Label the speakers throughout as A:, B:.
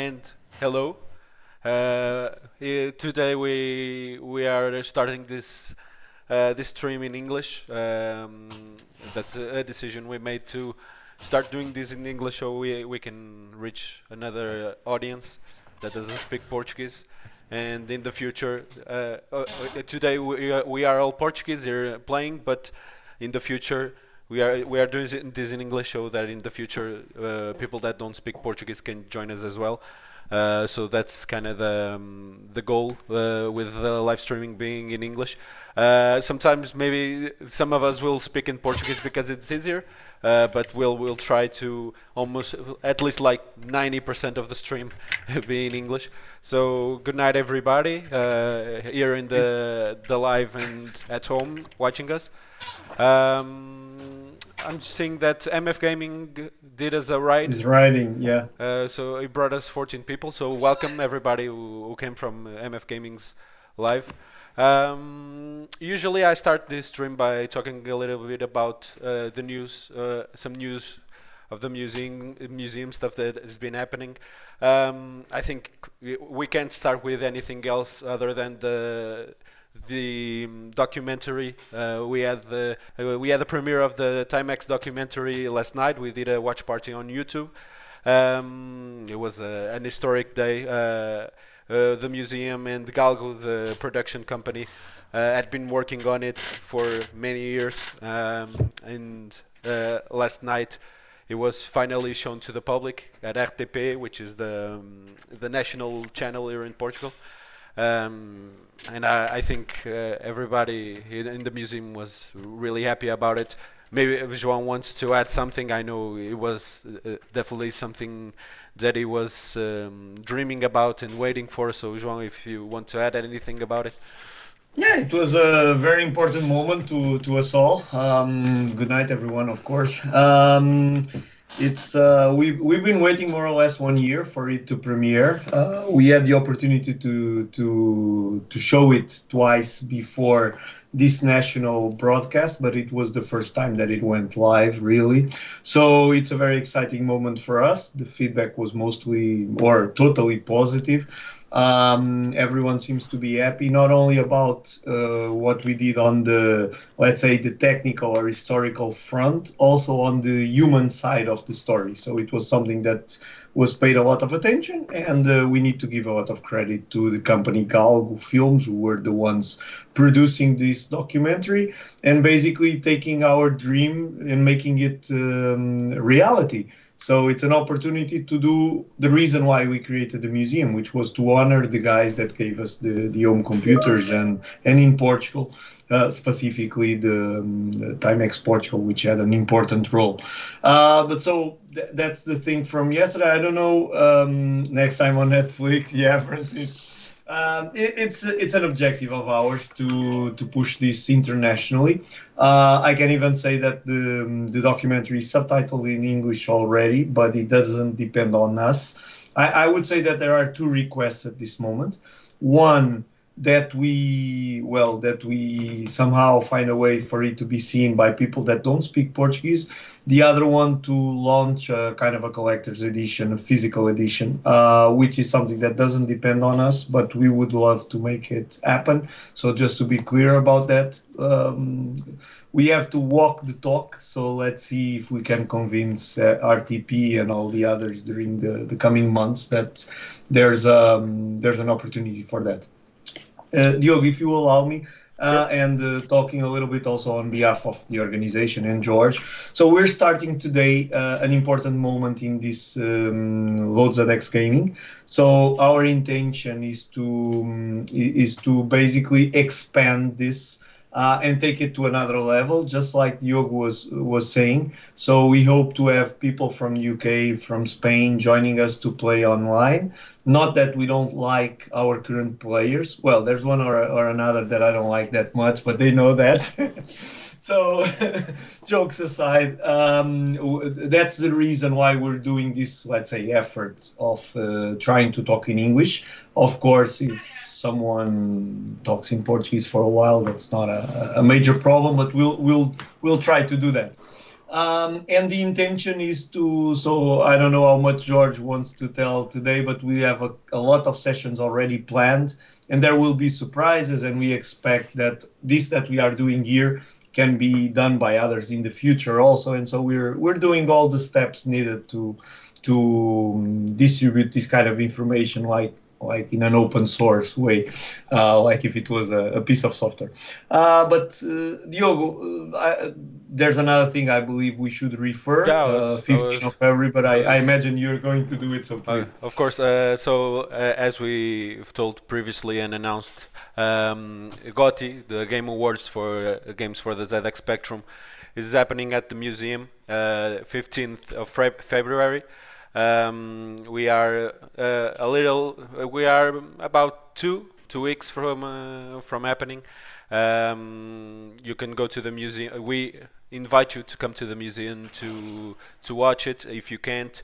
A: and hello. Today we are starting this stream in English. That's a decision we made to start doing this in English so we can reach another audience that doesn't speak Portuguese. And in the future, today we are all Portuguese here playing, but in the future we are doing this in English so that in the future people that don't speak Portuguese can join us as well. So that's kind of the goal with the live streaming being in English. Sometimes maybe some of us will speak in Portuguese because it's easier, but we'll try to almost at least like 90% of the stream be in English. So good night everybody here in the live and at home watching us. I'm seeing that MF Gaming did us a ride.
B: He's riding, yeah.
A: So it brought us 14 people. So welcome everybody who came from MF Gaming's live. Usually I start this stream by talking a little bit about the news, some news of the museum stuff that has been happening. I think we can't start with anything else other than the documentary. We had the premiere of the Timex documentary last night. We did a watch party on YouTube. It was an historic day. The museum and Galgo, the production company, had been working on it for many years, and last night it was finally shown to the public at RTP, which is the national channel here in Portugal. And I think everybody in the museum was really happy about it. Maybe if João wants to add something. I know it was definitely something that he was dreaming about and waiting for. So João, if you want to add anything about it.
B: Yeah, it was a very important moment to us all. Good night, everyone, of course. It's we've been waiting more or less 1 year for it to premiere. We had the opportunity to show it twice before this national broadcast, but it was the first time that it went live, really. So it's a very exciting moment for us. The feedback was mostly or totally positive. Everyone seems to be happy, not only about what we did on the, let's say, the technical or historical front, also on the human side of the story. So it was something that was paid a lot of attention, and we need to give a lot of credit to the company Galgo Films, who were the ones producing this documentary and basically taking our dream and making it reality. So it's an opportunity to do the reason why we created the museum, which was to honor the guys that gave us the home computers, and in Portugal, specifically the Timex Portugal, which had an important role. But so that's the thing from yesterday. I don't know, next time on Netflix, yeah, Francis. It's an objective of ours to push this internationally. I can even say that the documentary is subtitled in English already, but it doesn't depend on us. I would say that there are two requests at this moment. One, that we somehow find a way for it to be seen by people that don't speak Portuguese. The other one, to launch a kind of a collector's edition, a physical edition, which is something that doesn't depend on us, but we would love to make it happen. So just to be clear about that, we have to walk the talk. So let's see if we can convince RTP and all the others during the coming months that there's an opportunity for that. Diogo, if you allow me, and talking a little bit also on behalf of the organization and George. So we're starting today an important moment in this Loadzadex Gaming. So our intention is to basically expand this and take it to another level, just like Diogo was saying. So we hope to have people from UK, from Spain joining us to play online. Not that we don't like our current players. Well, there's one or another that I don't like that much, but they know that. So jokes aside, that's the reason why we're doing this, let's say, effort of trying to talk in English. Of course, if someone talks in Portuguese for a while, that's not a major problem, but we'll try to do that. And the intention is to, so I don't know how much George wants to tell today, but we have a lot of sessions already planned, and there will be surprises, and we expect that this that we are doing here can be done by others in the future also. And so we're doing all the steps needed to distribute this kind of information like in an open source way, like if it was a piece of software. But Diogo, there's another thing I believe we should refer,
A: Yeah,
B: 15th of February, but
A: I
B: I
A: was
B: imagine you're going to do it, so please.
A: Of course. As we've told previously and announced, GOTY, the Game Awards for games for the ZX Spectrum, is happening at the museum, 15th of February. We are about two weeks from happening. You can go to the museum. We invite you to come to the museum to watch it. If you can't,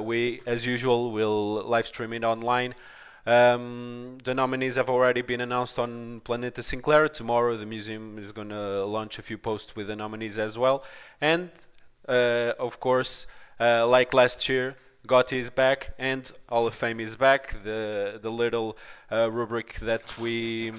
A: we, as usual, will live stream it online. The nominees have already been announced on Planeta Sinclair. Tomorrow, the museum is going to launch a few posts with the nominees as well. And, of course, like last year, GOTY is back and Hall of Fame is back. The little rubric that we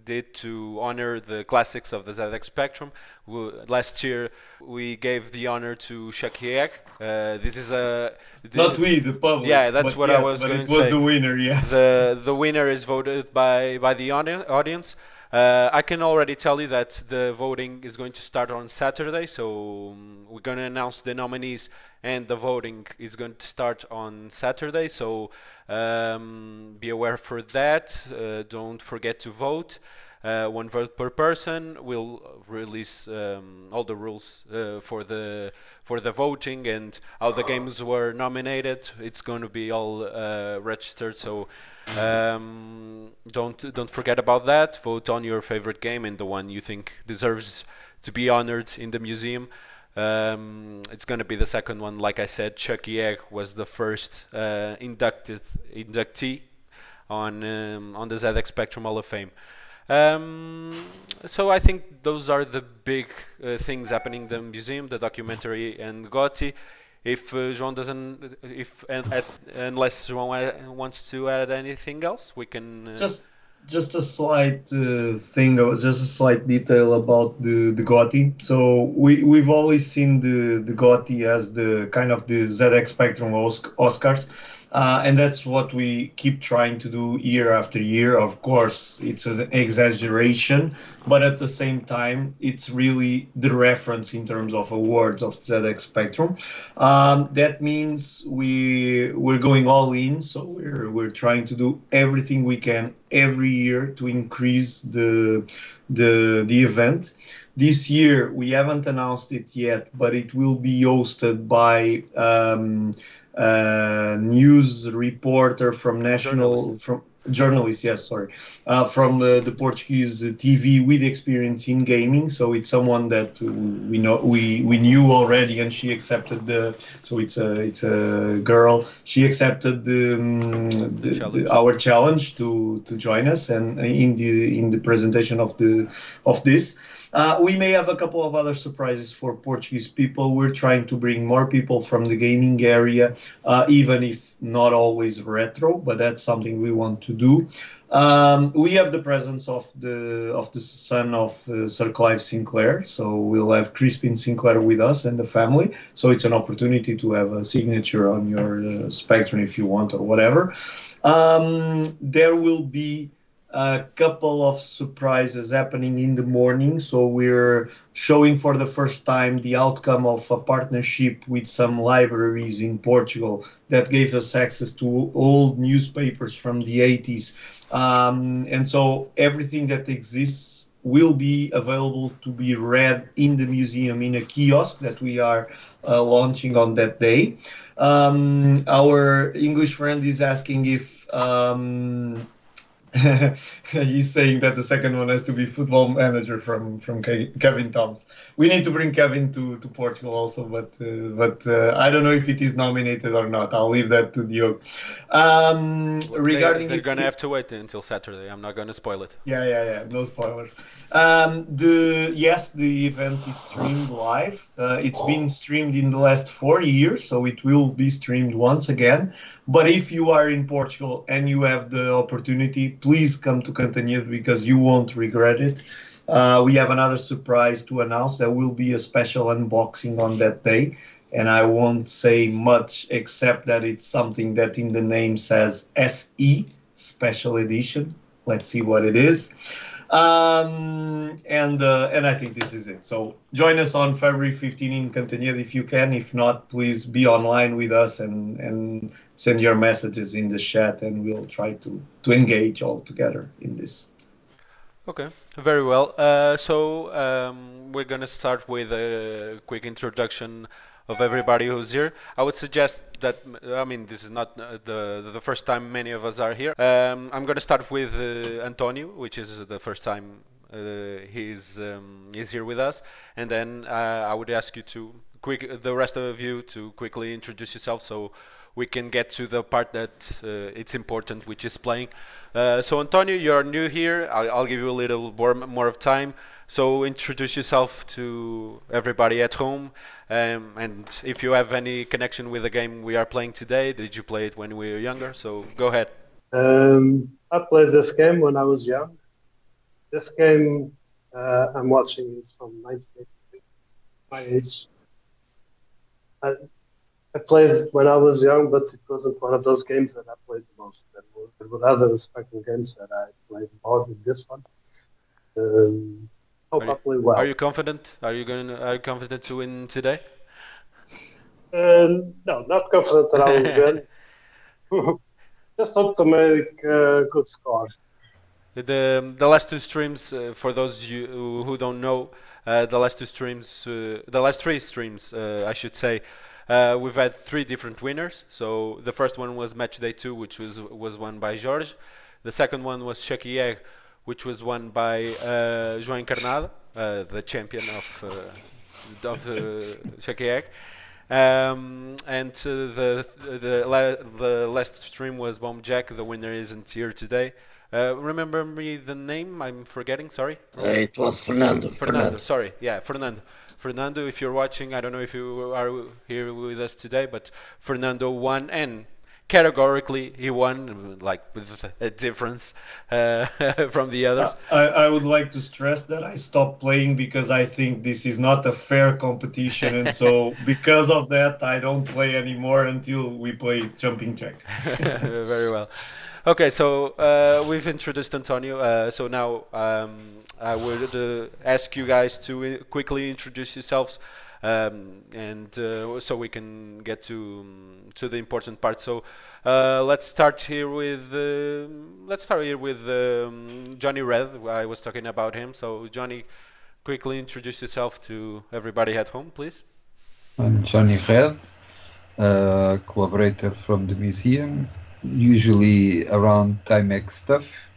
A: did to honor the classics of the ZX Spectrum. Last year we gave the honor to Chucky Egg. This is
B: Not we, the public.
A: Yeah, that's
B: but
A: what
B: yes,
A: I was
B: but
A: going
B: it
A: to
B: was
A: say.
B: the winner, yes.
A: The winner is voted by the audience. I can already tell you that the voting is going to start on Saturday, so we're going to announce the nominees and the voting is going to start on Saturday, so be aware for that. Don't forget to vote. One vote per person. We'll release all the rules for the voting and how the games were nominated. It's going to be all registered, so don't forget about that. Vote on your favorite game and the one you think deserves to be honored in the museum. It's going to be the second one. Like I said, Chucky Egg was the first inductee on the ZX Spectrum Hall of Fame. So I think those are the big things happening in the museum, the documentary and GOTY. If João doesn't, unless João wants to add anything else, we can.
B: Just a slight thing, just a slight detail about the GOTY. So we've always seen the GOTY as the kind of the ZX Spectrum Oscars. And that's what we keep trying to do year after year. Of course, it's an exaggeration, but at the same time, it's really the reference in terms of awards of ZX Spectrum. That means we're going all in, so we're trying to do everything we can every year to increase the event. This year, we haven't announced it yet, but it will be hosted by news reporter from journalist, yes, sorry, from the Portuguese TV with experience in gaming. So it's someone that we knew already, and she accepted so it's a girl. She accepted our challenge to join us and in the presentation of this. We may have a couple of other surprises for Portuguese people. We're trying to bring more people from the gaming area, even if not always retro, but that's something we want to do. We have the presence of the son of Sir Clive Sinclair, so we'll have Crispin Sinclair with us and the family. So it's an opportunity to have a signature on your Spectrum if you want or whatever. There will be a couple of surprises happening in the morning. So we're showing for the first time the outcome of a partnership with some libraries in Portugal that gave us access to old newspapers from the 80s. And so everything that exists will be available to be read in the museum in a kiosk that we are launching on that day. Our English friend is asking if He's saying that the second one has to be Football Manager from Kevin Toms. We need to bring Kevin to Portugal also, but I don't know if it is nominated or not. I'll leave that to Diogo. Regarding
A: They're
B: if
A: gonna have to wait until Saturday. I'm not gonna spoil it.
B: yeah, no spoilers. The event is streamed live. It's been streamed in the last 4 years, so it will be streamed once again. But if you are in Portugal and you have the opportunity, please come to Cantanhede because you won't regret it. We have another surprise to announce. There will be a special unboxing on that day, and I won't say much except that it's something that in the name says SE, Special Edition. Let's see what it is. And I think this is it. So join us on February 15 in Cantanhede if you can. If not, please be online with us and send your messages in the chat, and we'll try to engage all together in this.
A: Okay, very well. We're gonna start with a quick introduction of everybody who's here. I would suggest that, I mean, this is not the first time many of us are here. I'm gonna start with Antonio, which is the first time he's here with us, and then I would ask you to the rest of you to quickly introduce yourself, so we can get to the part that it's important, which is playing. So Antonio, you're new here. I'll give you a little more of time. So introduce yourself to everybody at home, and if you have any connection with the game we are playing today. Did you play it when we were younger? So go ahead.
C: I played this game when I was young. This game I'm watching is from 1983, my age. I played it when I was young, but it wasn't one of those games that I played the most. There were other Spectrum games that I played more than this one. Hope I play well.
A: Are you confident? Are you confident to win today?
C: No, not confident that I will win. Just hope to make a good score.
A: The last two streams, for those you who don't know, the last three streams, I should say, we've had three different winners. So the first one was match day 2, which was won by JORGE. The second one was Chucky Egg, which was won by João Encarnado, the champion of Chucky Egg. And the last stream was Bomb Jack. The winner isn't here today. Remember me the name? I'm forgetting. Sorry.
D: It was Fernando.
A: Sorry. Yeah, Fernando. Fernando, if you're watching, I don't know if you are here with us today, but Fernando won, and categorically he won, like with a difference from the others.
B: I would like to stress that I stopped playing because I think this is not a fair competition, and so because of that I don't play anymore until we play Jumping Jack.
A: Very well. Okay, so we've introduced Antonio, so now I would ask you guys to quickly introduce yourselves, and so we can get to the important part. So let's start here with Johnny Red. I was talking about him. So Johnny, quickly introduce yourself to everybody at home, please.
E: I'm Johnny Red, collaborator from the museum, usually around Timex stuff,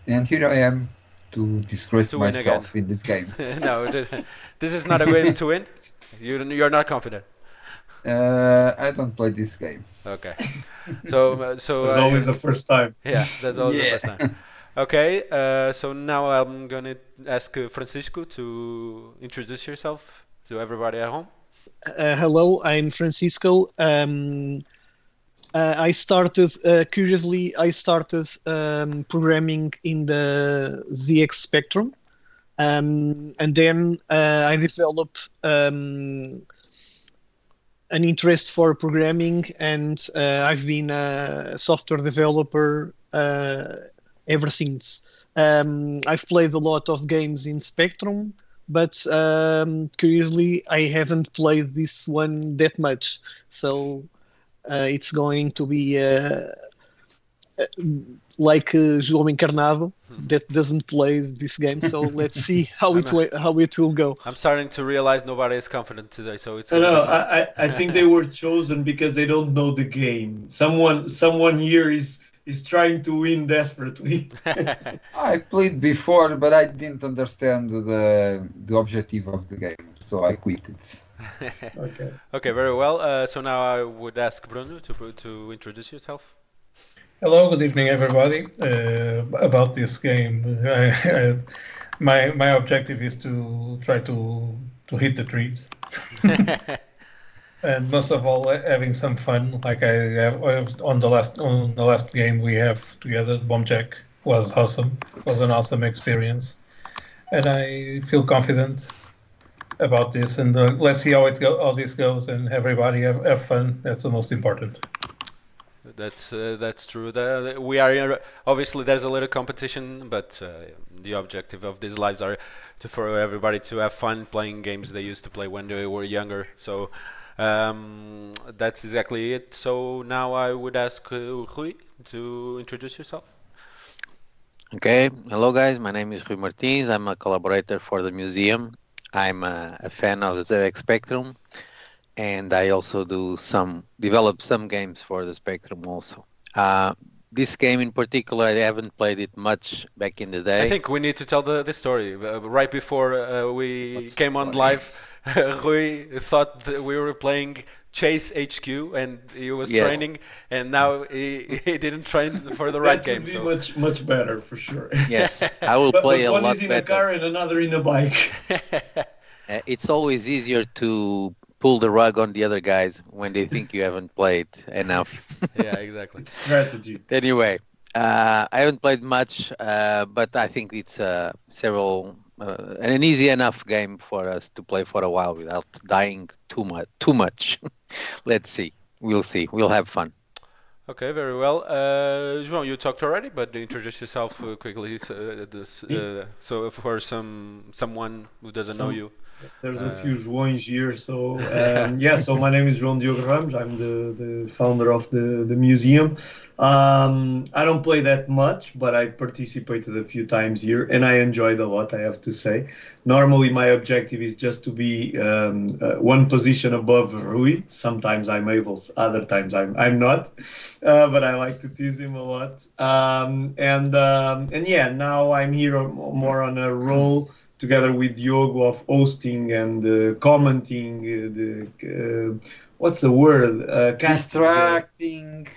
E: and here I am to disgrace myself in this game.
A: No, this is not a way to win. You're not confident.
E: I don't play this game.
A: Okay, so
B: it's always the first time.
A: Yeah, that's always the first time. Okay, so now I'm gonna ask Francisco to introduce yourself to everybody at home.
F: Hello, I'm Francisco. I started programming in the ZX Spectrum, and then I developed an interest for programming, and I've been a software developer ever since. I've played a lot of games in Spectrum, but curiously I haven't played this one that much, so it's going to be like João Encarnado that doesn't play this game. So let's see how it will go.
A: I'm starting to realize nobody is confident today, so it's.
B: No, I think they were chosen because they don't know the game. Someone here is is trying to win desperately.
E: I played before, but I didn't understand the objective of the game, so I quit it.
B: Okay.
A: Okay, very well. So now I would ask Bruno to introduce yourself.
D: Hello, good evening, everybody. About this game, my objective is to try to hit the trees, and most of all, having some fun. Like I have on the last game we have together, Bombjack was awesome. Was an awesome experience, and I feel confident about this. And let's see how how this goes, and everybody have fun. That's the most important.
A: That's true. We are obviously there's a little competition, but the objective of these lives are for everybody to have fun playing games they used to play when they were younger. So that's exactly it. So now I would ask Rui to introduce yourself.
G: Okay, hello guys, my name is Rui Martins. I'm a collaborator for the museum. I'm a fan of the ZX Spectrum, and I also develop some games for the Spectrum also. This game in particular, I haven't played it much back in the day.
A: I think we need to tell the story. Right before we came on live, Rui thought that we were playing Chase HQ, and he was training, and now he didn't train for the right game.
B: That would be much better for sure.
G: Yes, I will play a lot better.
B: One is in a car and another in a bike.
G: It's always easier to pull the rug on the other guys when they think you haven't played enough.
A: Yeah, exactly.
B: It's strategy.
G: Anyway, I haven't played much, but I think it's an easy enough game for us to play for a while without dying too much. Let's see. We'll see. We'll have fun.
A: Okay, very well. João, you talked already, but introduce yourself quickly. So for someone who doesn't know you.
B: There's a few Joões here. So so my name is João Diogo Ramos. I'm the founder of the museum. I don't play that much, but I participated a few times here, and I enjoyed a lot, I have to say. Normally, my objective is just to be one position above Rui. Sometimes I'm able, other times I'm not, but I like to tease him a lot. And yeah, now I'm here more on a role together with Diogo of hosting and commenting. What's the word?
E: Distracting.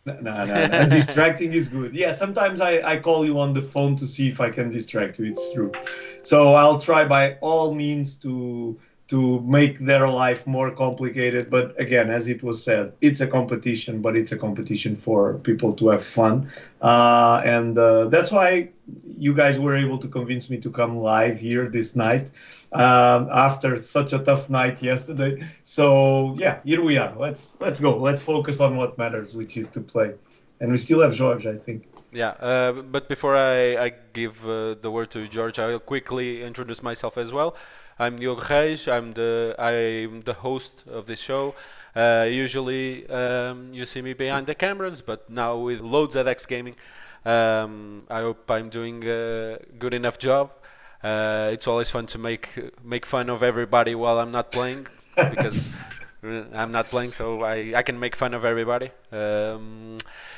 B: No. Distracting is good. Yeah, sometimes I call you on the phone to see if I can distract you. It's true. So I'll try by all means to make their life more complicated. But again, as it was said, it's a competition, but it's a competition for people to have fun. And that's why you guys were able to convince me to come live here this night after such a tough night yesterday. So yeah, here we are. Let's go. Let's focus on what matters, which is to play. And we still have George, I think.
A: Yeah, but before I give the word to George, I'll quickly introduce myself as well. I'm Diogo Reis. I'm the host of this show. Usually you see me behind the cameras, but now with loads at X Gaming, I hope I'm doing a good enough job. It's always fun to make fun of everybody while I'm not playing, because I'm not playing, so I can make fun of everybody.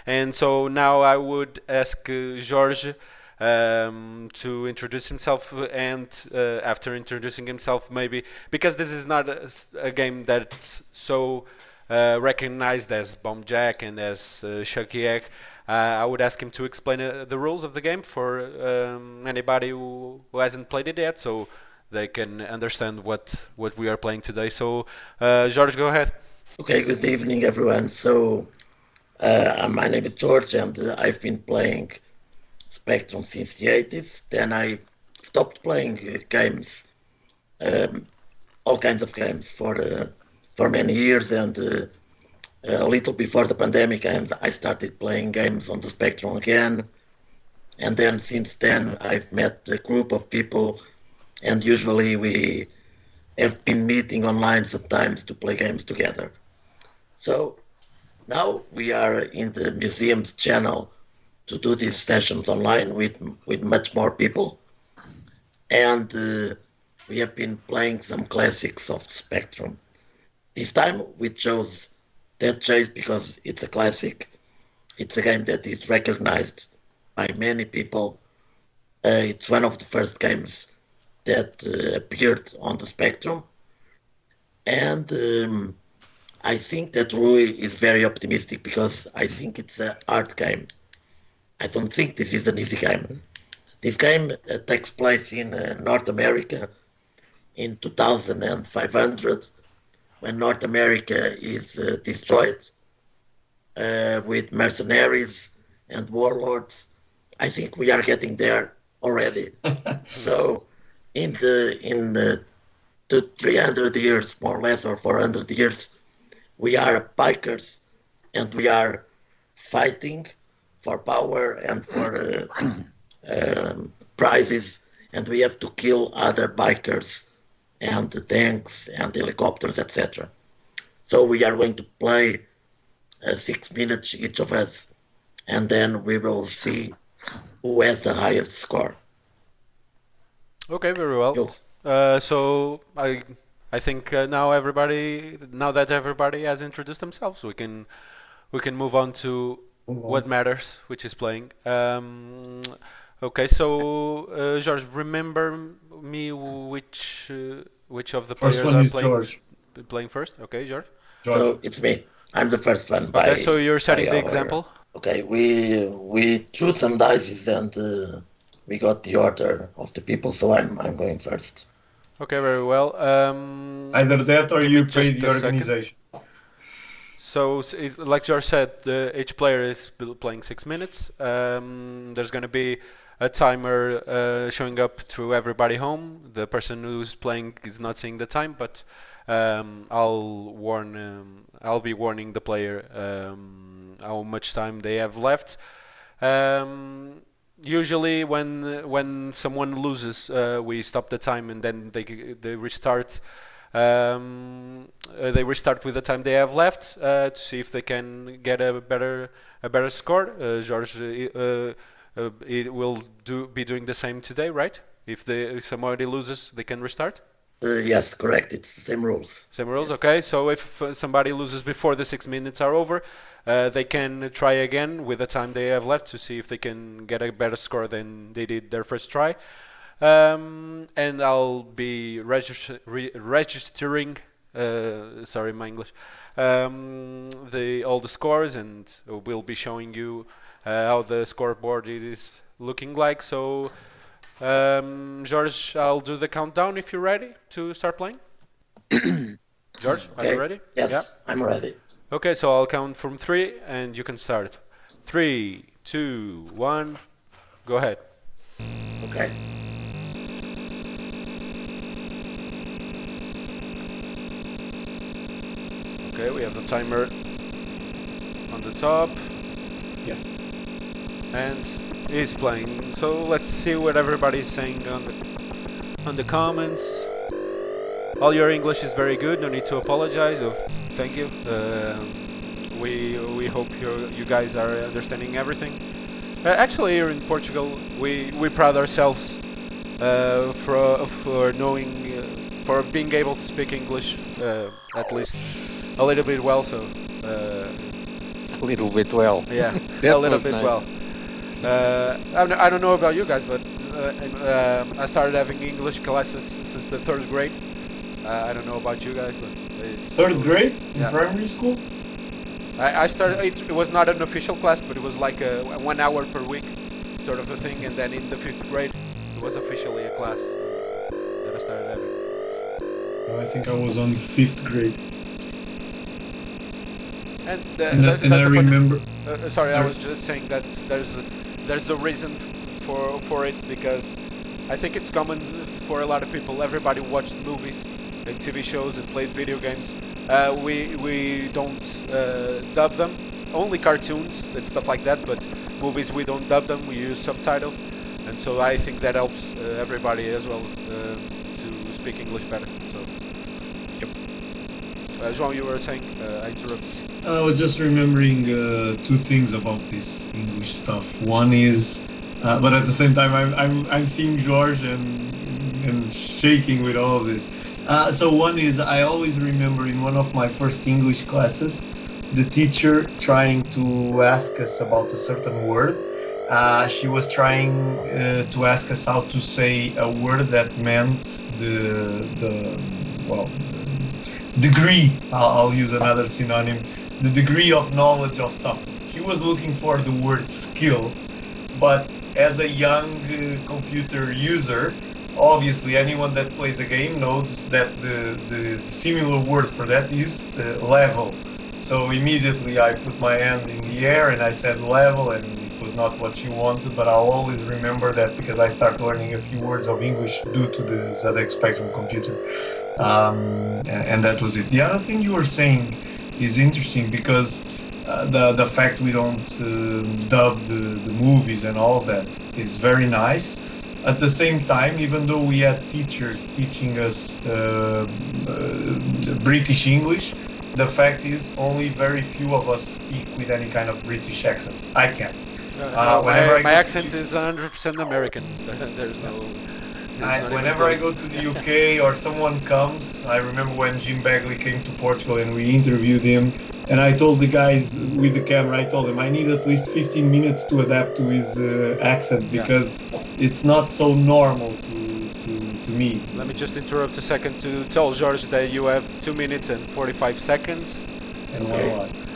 A: And so now I would ask Jorge to introduce himself, and after introducing himself, maybe, because this is not a game that's so recognized as Bomb Jack and as Shucky Egg, I would ask him to explain the rules of the game for anybody who hasn't played it yet, so they can understand what we are playing today. So, George, go ahead.
H: Okay, good evening, everyone. So, my name is George, and I've been playing Spectrum since the 80s. Then I stopped playing games, all kinds of games, for many years, and a little before the pandemic, and I started playing games on the Spectrum again. And then since then, I've met a group of people, and usually we have been meeting online sometimes to play games together. So now we are in the museum's channel to do these sessions online with much more people. And we have been playing some classics of the Spectrum. This time we chose DEATHCHASE because it's a classic. It's a game that is recognized by many people. It's one of the first games that appeared on the Spectrum. And I think that Rui is very optimistic because I think it's a hard game. I don't think this is an easy game. This game takes place in North America in 2500, when North America is destroyed with mercenaries and warlords. I think we are getting there already. So in the 300 years, more or less, or 400 years, we are bikers and we are fighting for power and for prizes, and we have to kill other bikers and tanks and helicopters, etc. So we are going to play 6 minutes each of us, and then we will see who has the highest score.
A: Okay, very well. So I think now that everybody has introduced themselves, we can move on to what matters, which is playing. Okay, so George, remember me which of the players are playing first? Okay, George.
H: So it's me. I'm the first one.
A: Okay, so you're setting the example.
H: Okay, we threw some dice and we got the order of the people, so I'm going first.
A: Okay, very well.
B: Either that or you pay the organization.
A: So, like George said, each player is playing 6 minutes. There's going to be a timer showing up to everybody home. The person who's playing is not seeing the time, but I'll be warning the player how much time they have left. Usually, when someone loses, we stop the time and then they restart. They restart with the time they have left to see if they can get a better score. George, it will be doing the same today, right? If somebody loses, they can restart.
H: Yes, correct. It's the same rules.
A: Same rules, yes. Okay. So if somebody loses before the 6 minutes are over, they can try again with the time they have left to see if they can get a better score than they did their first try. And I'll be registering. Sorry, my English. All the scores, and we'll be showing you how the scoreboard is looking like. So, George, I'll do the countdown if you're ready to start playing. George,
H: okay.
A: Are you ready?
H: Yes,
A: yeah?
H: I'm ready.
A: Okay, so I'll count from 3, and you can start. 3, 2, 1, go ahead.
H: Okay.
A: Okay, we have the timer on the top.
B: Yes.
A: And he's playing. So let's see what everybody's saying on the comments. All your English is very good. No need to apologize. Oh, thank you. We hope you guys are understanding everything. Actually, here in Portugal, we pride ourselves for knowing for being able to speak English at least a little bit well. So
G: a little bit well.
A: Yeah, a little bit
G: nice.
A: well. I don't know about you guys, but I started having English classes since the 3rd grade. I don't know about you guys, but it's
B: 3rd grade in
A: yeah.
B: primary school.
A: I started. It was not an official class, but it was like a 1 hour per week, sort of a thing. And then in the 5th grade, it was officially a class that I started having.
B: I think I was on the 5th grade.
A: And
B: I remember.
A: Sorry, I was just saying that there's a reason for it, because I think it's common for a lot of people. Everybody watched movies and TV shows and played video games. We don't dub them, only cartoons and stuff like that, but movies we don't dub them, we use subtitles, and so I think that helps everybody as well to speak English better. So, yep. João, you were saying, I interrupted.
B: I was just remembering 2 things about this English stuff. One is, but at the same time, I'm seeing George and shaking with all of this. So one is, I always remember in one of my first English classes, the teacher trying to ask us about a certain word. She was trying to ask us how to say a word that meant the degree. I'll use another synonym. The degree of knowledge of something. She was looking for the word skill, but as a young computer user, obviously anyone that plays a game knows that the similar word for that is level. So immediately I put my hand in the air and I said level, and it was not what she wanted, but I'll always remember that because I started learning a few words of English due to the ZX Spectrum computer. And that was it. The other thing you were saying is interesting because the fact we don't dub the movies and all of that is very nice. At the same time, even though we had teachers teaching us British English, the fact is only very few of us speak with any kind of British accent. I can't.
A: No, my accent is 100% American. There's no...
B: Whenever I go to the UK or someone comes, I remember when Jim Bagley came to Portugal and we interviewed him, and I told the guys with the camera, I told them I need at least 15 minutes to adapt to his accent because it's not so normal to me.
A: Let me just interrupt a second to tell George that you have 2 minutes and 45 seconds.
B: And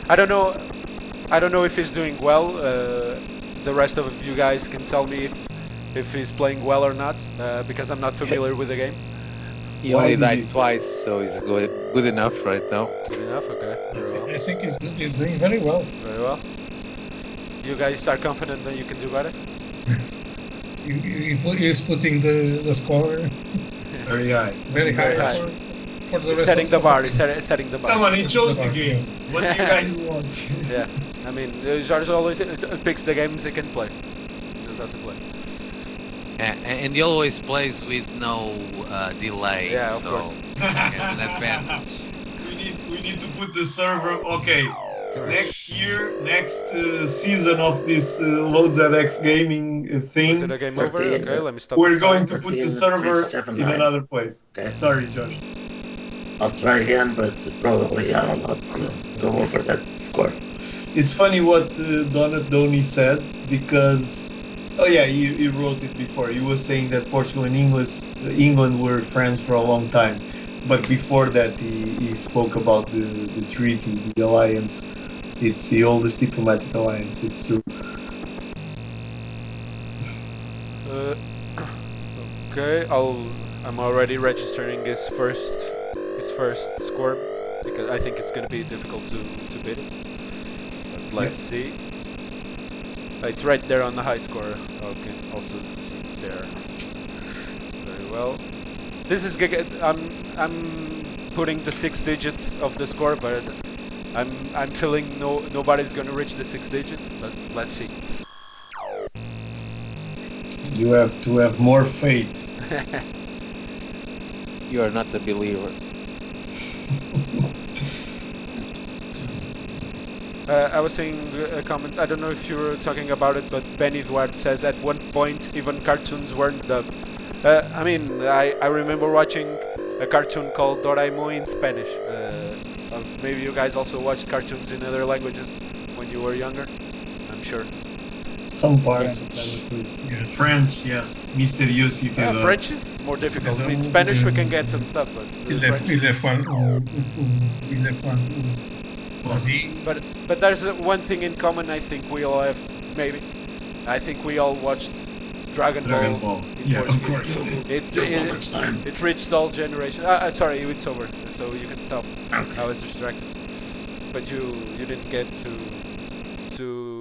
A: I don't know if he's doing well. The rest of you guys can tell me if he's playing well or not, because I'm not familiar with the game.
G: He only died twice, so he's good enough right now.
A: Good enough, okay. Very well.
D: I think he's doing very well.
A: Very well. You guys are confident that you can do better?
D: He's putting the score
B: very high.
D: Very high. For the rest
A: setting
D: of
A: the bar. He's setting the bar.
B: Come on, he chose the games. What do you guys want?
A: Yeah, I mean, George always picks the games he can play. He knows how to play.
G: And he always plays with no delay,
A: yeah, of
G: so
A: course.
G: he has an advantage.
B: We need to put the server. Okay, next season of this LoadZX gaming thing.
A: Is it a game over? Okay, let me stop.
B: We're going to put the server in another place. Okay. Sorry, George.
H: I'll try again, but probably I'll not go over that score.
B: It's funny what Donut Donny said because, oh yeah, he wrote it before. He was saying that Portugal and England were friends for a long time, but before that he spoke about the treaty, the alliance. It's the oldest diplomatic alliance. It's true.
A: Okay, I'm already registering his first score because I think it's gonna be difficult to beat it. But let's see. It's right there on the high score. Okay, also see there. Very well. This is I'm putting the 6 digits of the score, but I'm feeling nobody's gonna reach the 6 digits. But let's see.
B: You have to have more faith.
G: You are not a believer.
A: I was seeing a comment, I don't know if you were talking about it, but Ben Edward says at one point even cartoons weren't dubbed. I mean, I remember watching a cartoon called Doraemon in Spanish. Maybe you guys also watched cartoons in other languages when you were younger? I'm sure.
B: Some parts of that at least.
D: Yes.
B: French, yes. Mysteriosity.
A: French it's more difficult. In Spanish we can get some stuff, but But there's one thing in common. I think we all have. Maybe I think we all watched Dragon Ball. In
B: yeah,
A: Portuguese.
B: of course.
A: It reached all generations. Sorry, it's over, so you can stop.
H: Okay.
A: I was distracted. But you didn't get to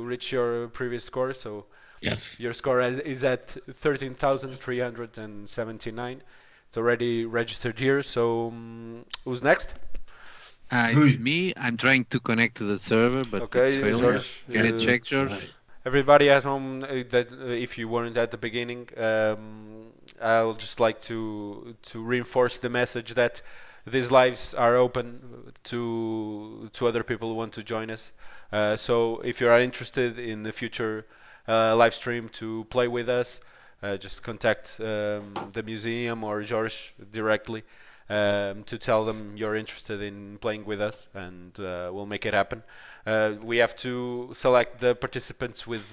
A: reach your previous score, so
H: Yes.
A: your score is at 13,379. It's already registered here. So who's next?
G: It's me. I'm trying to connect to the server, but
A: Okay,
G: it's failing.
A: George,
G: Can you check, George?
A: Everybody at home, that if you weren't at the beginning, I'll just like to reinforce the message that these lives are open to other people who want to join us. So if you are interested in the future live stream to play with us, just contact the museum or George directly. to tell them you're interested in playing with us, and we'll make it happen. We have to select the participants with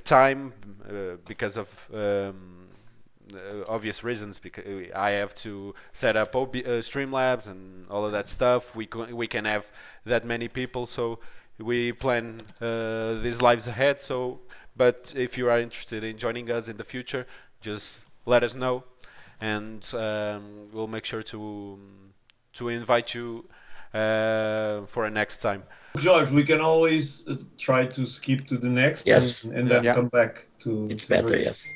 A: time because of obvious reasons. Because I have to set up Streamlabs and all of that stuff. We can have that many people, so we plan these lives ahead. But if you are interested in joining us in the future, just let us know, and we'll make sure to invite you for a next time.
B: George, we can always try to skip to the next,
H: Yes.
B: and then come back to.
H: It's better, yes.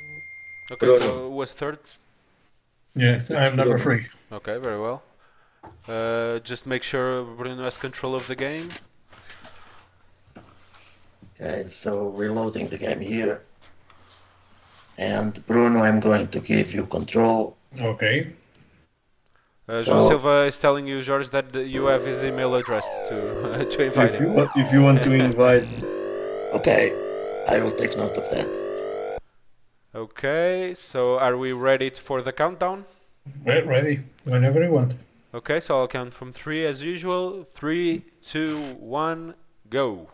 A: Okay,
H: Bruno.
A: so who was third?
D: Yes, I'm number 3.
A: Okay, very well. Just make sure Bruno has control of the game.
H: Okay, so reloading the game here. And Bruno, I'm going to give you control.
D: Okay.
A: João Silva is telling you, Jorge, that you have his email address to invite him.
B: If you want to invite.
H: Okay, I will take note of that.
A: Okay, so are we ready for the countdown?
D: Well, ready. Whenever you want.
A: Okay, so I'll count from 3 as usual. 3, 2, 1, go.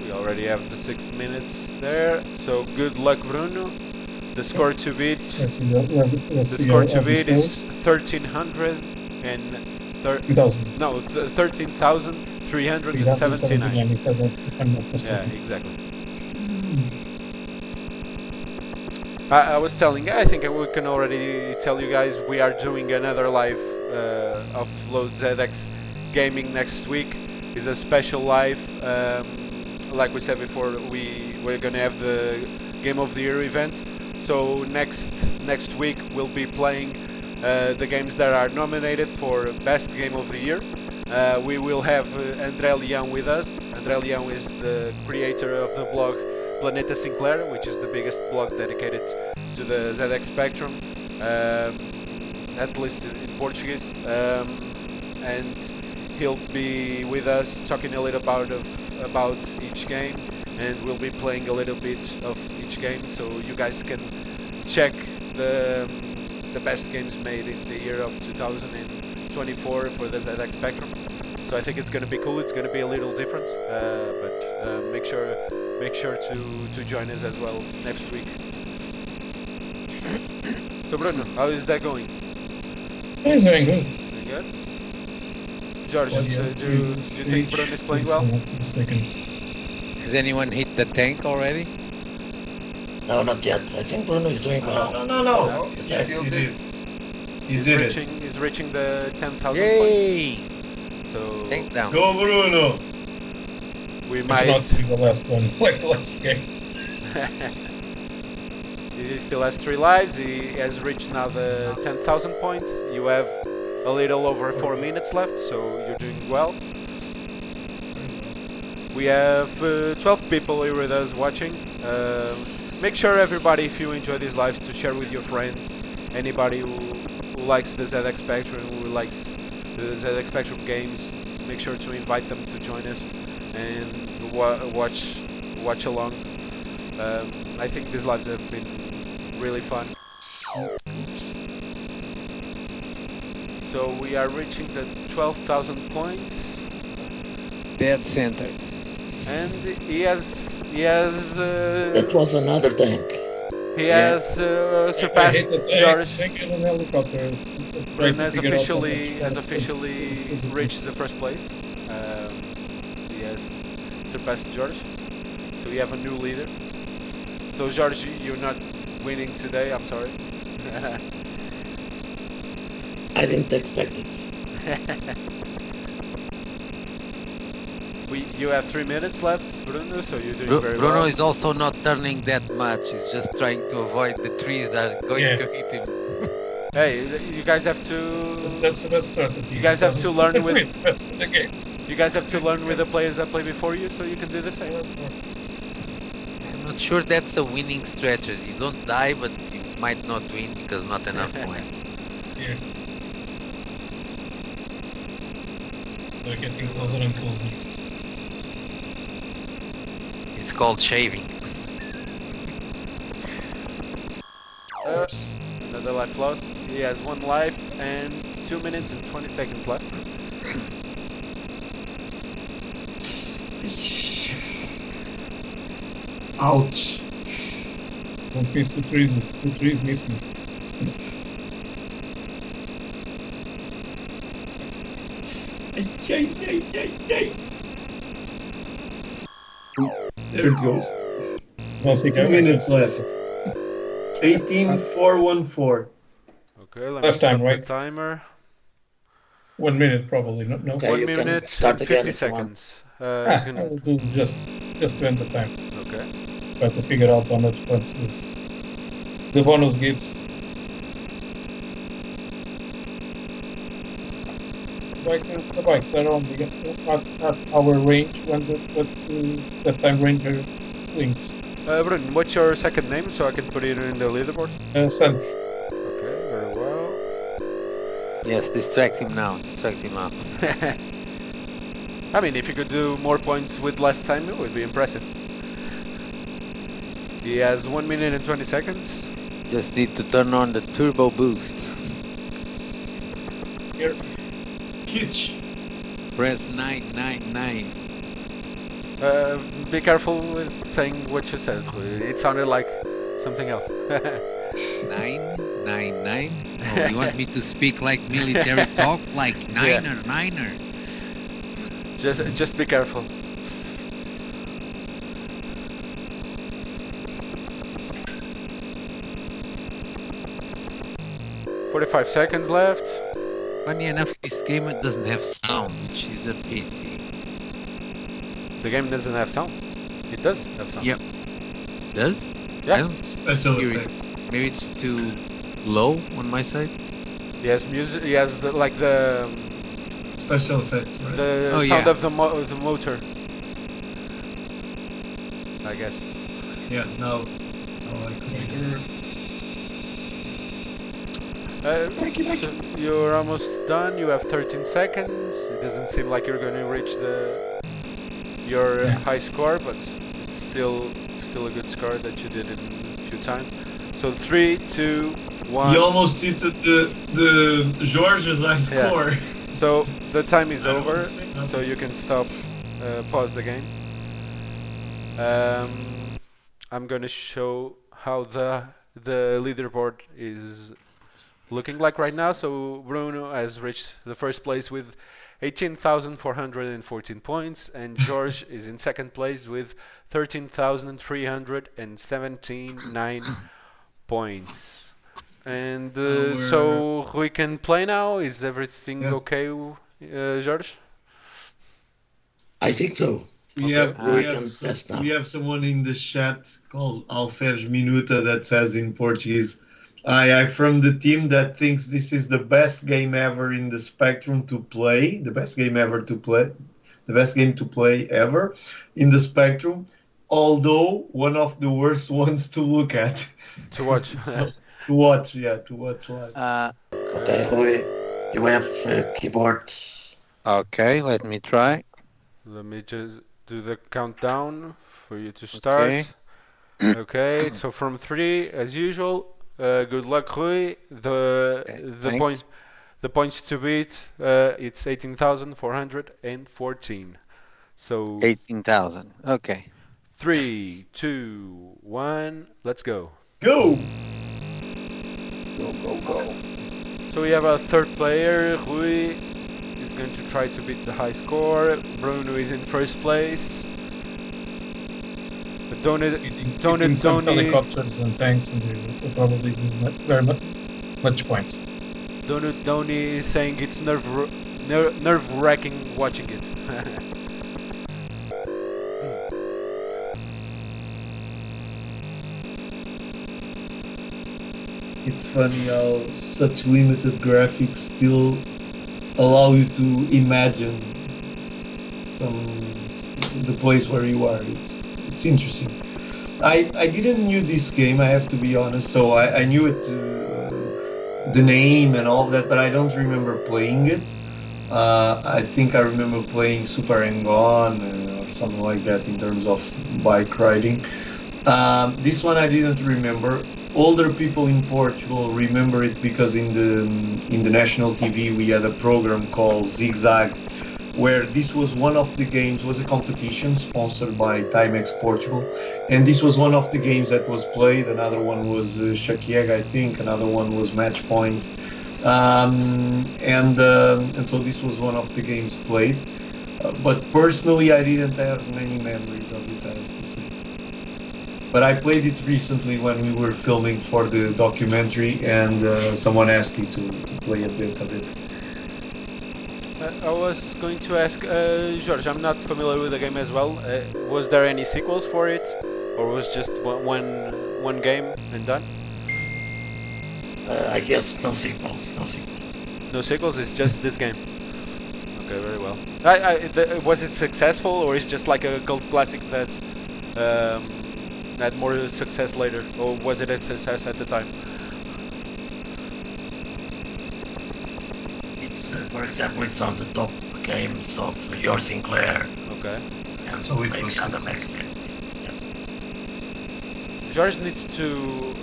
A: We already have the 6 minutes there, so good luck, Bruno. The score to beat.
D: Let's see
A: score to
D: all the
A: beat is
D: scores.
A: 13,379. No, 13,379.
D: If I'm not
A: Yeah,
D: mistaken.
A: exactly. I was telling. I think we can already tell you guys we are doing another live offload ZX Gaming next week. It's a special live. Like we said before, we're gonna have the Game of the Year event. So next week we'll be playing the games that are nominated for Best Game of the Year. We will have André Leão with us. André Leão is the creator of the blog Planeta Sinclair, which is the biggest blog dedicated to the ZX Spectrum, at least in Portuguese. And he'll be with us talking a little about each game, and we'll be playing a little bit of each game, so you guys can check the best games made in the year of 2024 for the ZX Spectrum. So I think it's going to be cool. It's going to be a little different, but make sure to join us as well next week. So Bruno, how is that going?
D: It's very good.
A: Very good. George,
D: Well, yeah,
A: do you think Bruno is playing well?
D: I'm not mistaken.
G: Has anyone hit the tank already?
H: No, not yet. I think Bruno is doing well.
B: No.
H: Yes,
B: he did.
A: He's reaching the 10,000 points.
G: Yay!
A: So
G: Tank down.
B: Go, Bruno!
A: we
D: It's
A: might.
D: not the last one, like the last game.
A: He still has 3 lives. He has reached now the 10,000 points. You have a little over 4 minutes left, so you're doing well. We have 12 people here with us watching. Make sure everybody, if you enjoy these lives, to share with your friends. Anybody who likes the ZX Spectrum, who likes the ZX Spectrum games, make sure to invite them to join us and watch along. I think these lives have been really fun.
D: Oops.
A: So we are reaching the 12,000 points,
G: Dead center.
A: and he has
H: That was another tank.
A: surpassed
D: I hit the tank,
A: George.
D: tank and an helicopter.
A: Bruno has officially reached the first place. He has surpassed George, so we have a new leader. So George, you're not winning today. I'm sorry.
H: I didn't expect it.
A: You have 3 minutes left, Bruno. So you're doing very
G: Bruno
A: well.
G: is also not turning that much. He's just trying to avoid the trees that are going to hit him.
A: Hey, you guys have to.
D: That's the best strategy.
A: You guys have to learn with.
D: That's the game.
A: You guys have to learn with the players that play before you, so you can do the same.
G: I'm not sure that's a winning strategy. You don't die, but you might not win because not enough points.
D: Here. They're getting closer and closer.
G: It's called shaving.
A: Uh, Another life lost. He has 1 life and 2 minutes and 20 seconds left.
B: Ouch.
D: Don't miss the trees. The trees miss me.
B: There it goes. 2 minutes left. 18-4-1-4.
A: Okay, let me
D: Left time,
A: stop
D: right?
A: the timer.
D: 1 minute probably. No.
H: Okay,
A: 1
H: you can
A: minute
H: start
A: and
H: again
A: 50
H: if you want.
A: seconds.
D: I will do just to end the time.
A: Okay.
D: Try to figure out how much points the bonus gives. The bikes are on at our range when the time ranger blinks.
A: Bruno, what's your second name so I can put it in the leaderboard?
D: Sent.
A: Okay, very well.
G: Yes, distract him now. Distract him out.
A: I mean, if you could do more points with less time, it would be impressive. He has 1 minute and 20 seconds.
G: Just need to turn on the turbo boost.
D: Here.
B: Kitsch.
G: Press 999.
A: Be careful with saying what you said. It sounded like something else.
G: 999. Oh, you want me to speak like military talk, like niner?
A: Just be careful. "45 seconds left."
G: Funny enough, this game doesn't have sound, which is a pity.
A: The game doesn't have sound. It does have sound.
G: Yep. Does?
A: Yeah.
G: I don't
B: Special
G: hear
B: effects.
G: it. Maybe it's too low on my side.
A: He has music. He has the
B: Special effects, right?
A: the
G: Oh,
A: sound
G: yeah.
A: of the motor. I guess.
B: Yeah, now I could.
A: So you're almost done. You have 13 seconds. It doesn't seem like you're going to reach your high score, but it's still a good score that you did in a few times. So 3, 2, 1.
B: You almost hit the George's high score.
A: So the time is
B: I don't
A: over.
B: want to say nothing.
A: So you can stop, pause the game. I'm going to show how the leaderboard is looking like right now. So Bruno has reached the first place with 18,414 points, and George is in second place with 13,379 points. And so we can play now. Is everything okay, George?
H: I think so.
B: We
H: can test now.
B: we have someone in the chat called Alferes Minuta that says in Portuguese, I'm from the team that thinks this is the best game ever in the Spectrum to play, the best game to play ever in the Spectrum, although one of the worst ones to look at.
A: To watch.
B: To watch live.
H: Okay, Rui, you have keyboard.
G: Okay, let me try.
A: Let me just do the countdown for you to start. Okay, so from 3, as usual. Good luck, Rui. The points to beat, it's 18,414. So
G: 18,000. Okay.
A: 3, 2, 1, let's go.
B: Go!
H: Go.
A: So we have a third player. Rui is going to try to beat the high score. Bruno is in first place.
D: Hitting some helicopters and tanks, and will probably do very much points.
A: Donny is saying it's nerve-wracking watching it.
B: It's funny how such limited graphics still allow you to imagine the place where you are. It's interesting. I didn't knew this game, I have to be honest, so I knew it, the name and all that, but I don't remember playing it. I think I remember playing Super Hang-On or something like that in terms of bike riding. This one I didn't remember. older people in Portugal remember it because in the national TV we had a program called Zigzag, where this was one of the games, was a competition sponsored by Timex Portugal, and this was one of the games that was played. Another one was Shakieg, I think. Another one was Match Point, and so this was one of the games played. But personally, I didn't have many memories of it, I have to say. But I played it recently when we were filming for the documentary, and someone asked me to play a bit of it.
A: I was going to ask, George, I'm not familiar with the game as well. Was there any sequels for it? Or was just one game and done?
H: I guess no sequels, no sequels.
A: No sequels, it's just this game. Okay, very well. Was it successful, or is it just like a cult classic that had more success later? Or was it a success at the time?
H: It's, for example, it's on the top games of your Sinclair.
A: Okay.
H: And
B: So it
H: maybe
B: was
H: other
B: success.
H: magazines. Yes.
A: George needs to,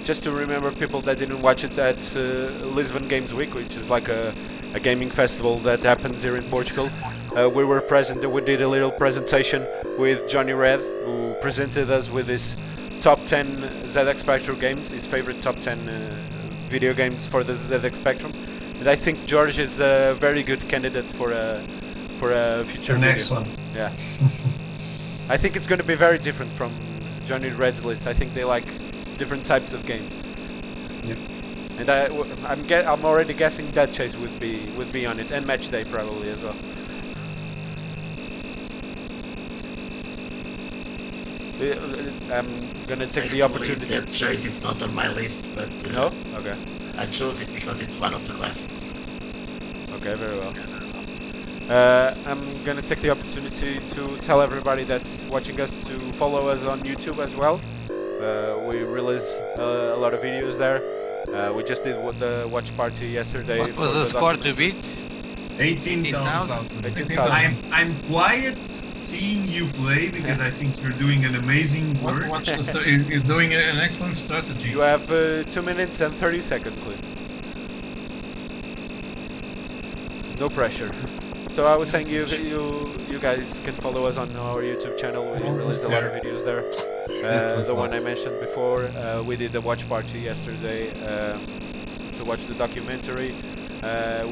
A: just to remember people that didn't watch it, at Lisbon Games Week, which is like a gaming festival that happens here in Portugal. We were present, we did a little presentation with Johnny Red, who presented us with his top 10 ZX Spectrum games, his favorite top 10 video games for the ZX Spectrum. And I think George is a very good candidate for a future
B: The next
A: video.
B: one.
A: Yeah. I think it's going to be very different from Johnny Red's list. I think they like different types of games.
B: Yep.
A: And I'm already guessing DEATHCHASE would be on it, and Match Day probably as well. I'm gonna take the opportunity.
H: DEATHCHASE is not on my list, but
A: No? Okay.
H: I chose it because it's one of the classics.
A: Okay, very well. I'm gonna take the opportunity to tell everybody that's watching us to follow us on YouTube as well. We release a lot of videos there. We just did the watch party yesterday.
G: What was the score to beat?
B: 18,000.
A: 18,000.
B: I'm quiet seeing you play because I think you're doing an amazing work.
D: Watch he's doing an excellent strategy.
A: You have 2 minutes and 30 seconds, Lee. No pressure. So I was saying you guys can follow us on our YouTube channel. We released a lot of videos there. The one I mentioned before, we did a watch party yesterday to watch the documentary.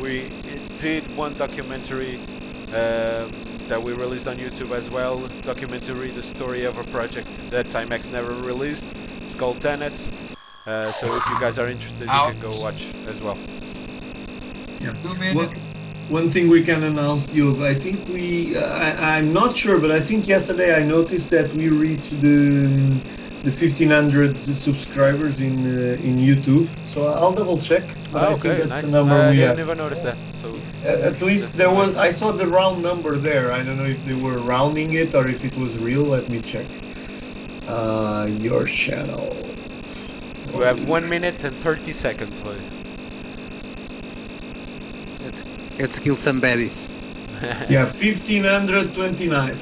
A: We did one documentary that we released on YouTube as well. Documentary, the story of a project that Timex never released. It's called Tenets. So if you guys are interested, you can go watch as well.
B: Yeah.
E: 2 minutes.
B: One thing we can announce, Diogo, I think I'm not sure, but I think yesterday I noticed that we reached the 1,500 subscribers in YouTube. So I'll double check. But I think that's
A: nice.
B: the number
A: I
B: we
A: didn't
B: have.
A: even notice that. So
B: At least there was. I saw the round number there. I don't know if they were rounding it or if it was real. Let me check. Your channel.
A: you have 1 minute and 30 seconds. Lee.
G: Let's kill some baddies.
B: Yeah, 1,529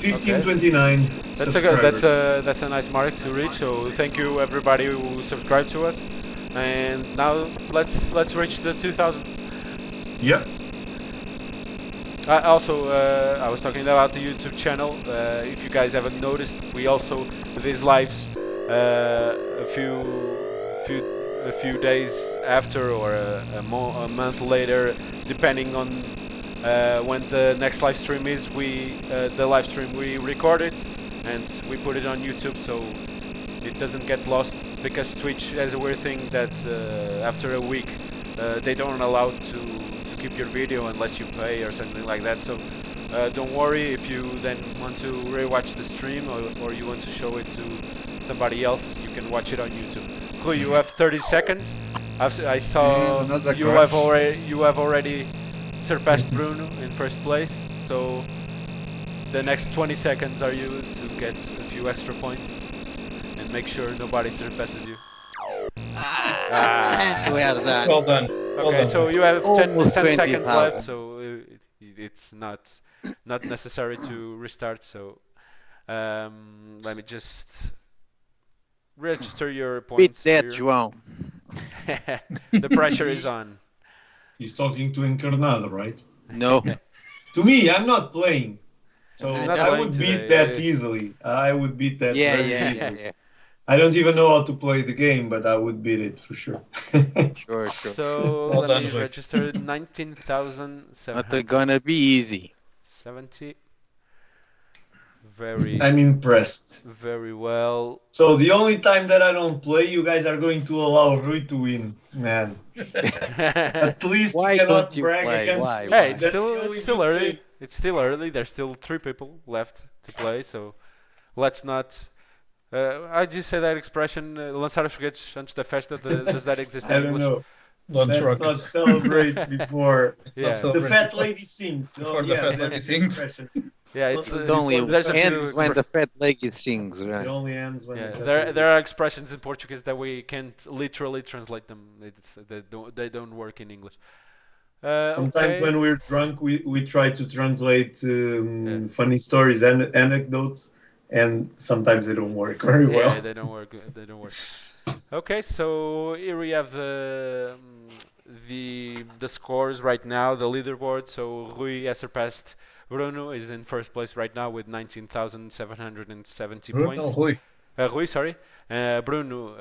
A: That's a nice mark to reach. So thank you everybody who subscribed to us. And now let's reach the 2,000.
B: Yep.
A: Also, I was talking about the YouTube channel. If you guys haven't noticed, we also do these lives a few days after or a month later, depending on when the next live stream is. The live stream we record it and we put it on YouTube, so it doesn't get lost, because Twitch has a weird thing that after a week they don't allow to keep your video unless you pay or something like that. So don't worry if you then want to rewatch the stream or you want to show it to somebody else, you can watch it on YouTube. Cool, you have 30 seconds. I saw you have already surpassed Bruno in first place, so the next 20 seconds are you to get a few extra points and make sure nobody surpasses you.
G: And we are done.
D: Well done. Well
A: Okay,
D: done.
A: so you have 10
G: Almost
A: seconds
G: 20,000.
A: left, so it's not necessary to restart. So let me just register your
G: Beat
A: points
G: that,
A: here.
G: João.
A: The pressure is on.
B: He's talking to Encarnado, right?
G: No.
B: To me, I'm not playing. So
A: He's not
B: I
A: playing
B: would beat
A: today.
B: that easily. I would beat that
G: Yeah,
B: very
G: yeah,
B: easily.
G: yeah.
B: I don't even know how to play the game, but I would beat it for sure.
G: Sure, sure.
A: So
D: Well
A: let
D: done,
A: me
D: Rui.
A: register
G: Not
A: 19,770.
G: gonna be easy.
A: Very,
B: I'm impressed.
A: very well.
B: So the only time that I don't play, you guys are going to allow Rui to win, man. At least
G: Why
B: you cannot
G: don't you
B: brag
G: play?
B: against
G: Why?
B: me.
A: Hey, it's
B: That's
A: still,
B: the only
A: it's still
B: good
A: early.
B: thing.
A: It's still early. There's still 3 people left to play, so let's not. I just say that expression, lançar os foguetes antes da festa. Does that exist in
B: I don't
A: English?
B: know.
D: Launch
B: Let's not
D: rockets.
B: celebrate before
A: Yeah,
D: So-
B: the
D: Celebrate
B: fat lady sings.
D: before the
B: yeah,
D: fat
B: that
D: lady
B: is the
D: sings.
B: expression.
A: yeah. It's
B: It
G: It only
A: there's a few
G: ends when the fat lady sings,
B: It
G: right?
B: only ends when
A: Yeah,
B: the fat
A: there
B: lady
A: are expressions in Portuguese that we can't literally translate them. They don't work in English.
B: Sometimes
A: Okay.
B: when we're drunk, we try to translate funny stories and anecdotes, and sometimes they don't work very
A: Yeah,
B: well.
A: they don't work. They don't work. Okay, so here we have the scores right now, the leaderboard. So Rui has surpassed Bruno, is in first place right now with 19,770
D: Bruno,
A: points.
D: Rui.
A: Rui, sorry. Bruno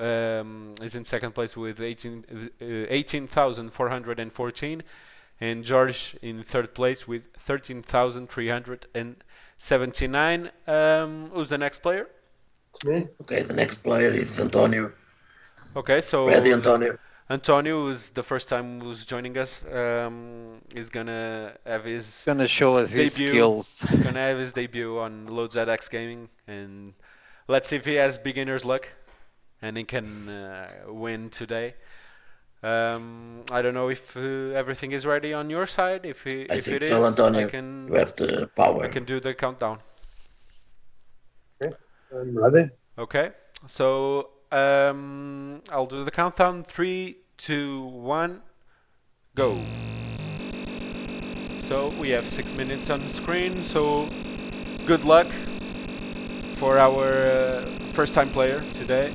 A: is in second place with 18,414, and George in third place with 13,379. Who's the next player?
C: It's me.
H: Okay, the next player is Antonio.
A: Okay, so
H: Ready, Antonio?
A: Antonio, who's the first time who's joining us, is gonna have his
G: Gonna show us his
A: Debut.
G: skills.
A: gonna have his debut on Load ZX Gaming, and let's see if he has beginner's luck and he can win today. I don't know if everything is ready on your side. If
H: I
A: it
H: think
A: is,
H: so,
A: I
H: Antonio. You
A: can
H: have the power.
A: do the countdown.
C: I'm ready.
A: Okay, so I'll do the countdown. 3, 2, 1, go. So we have 6 minutes on the screen. So good luck for our first-time player today.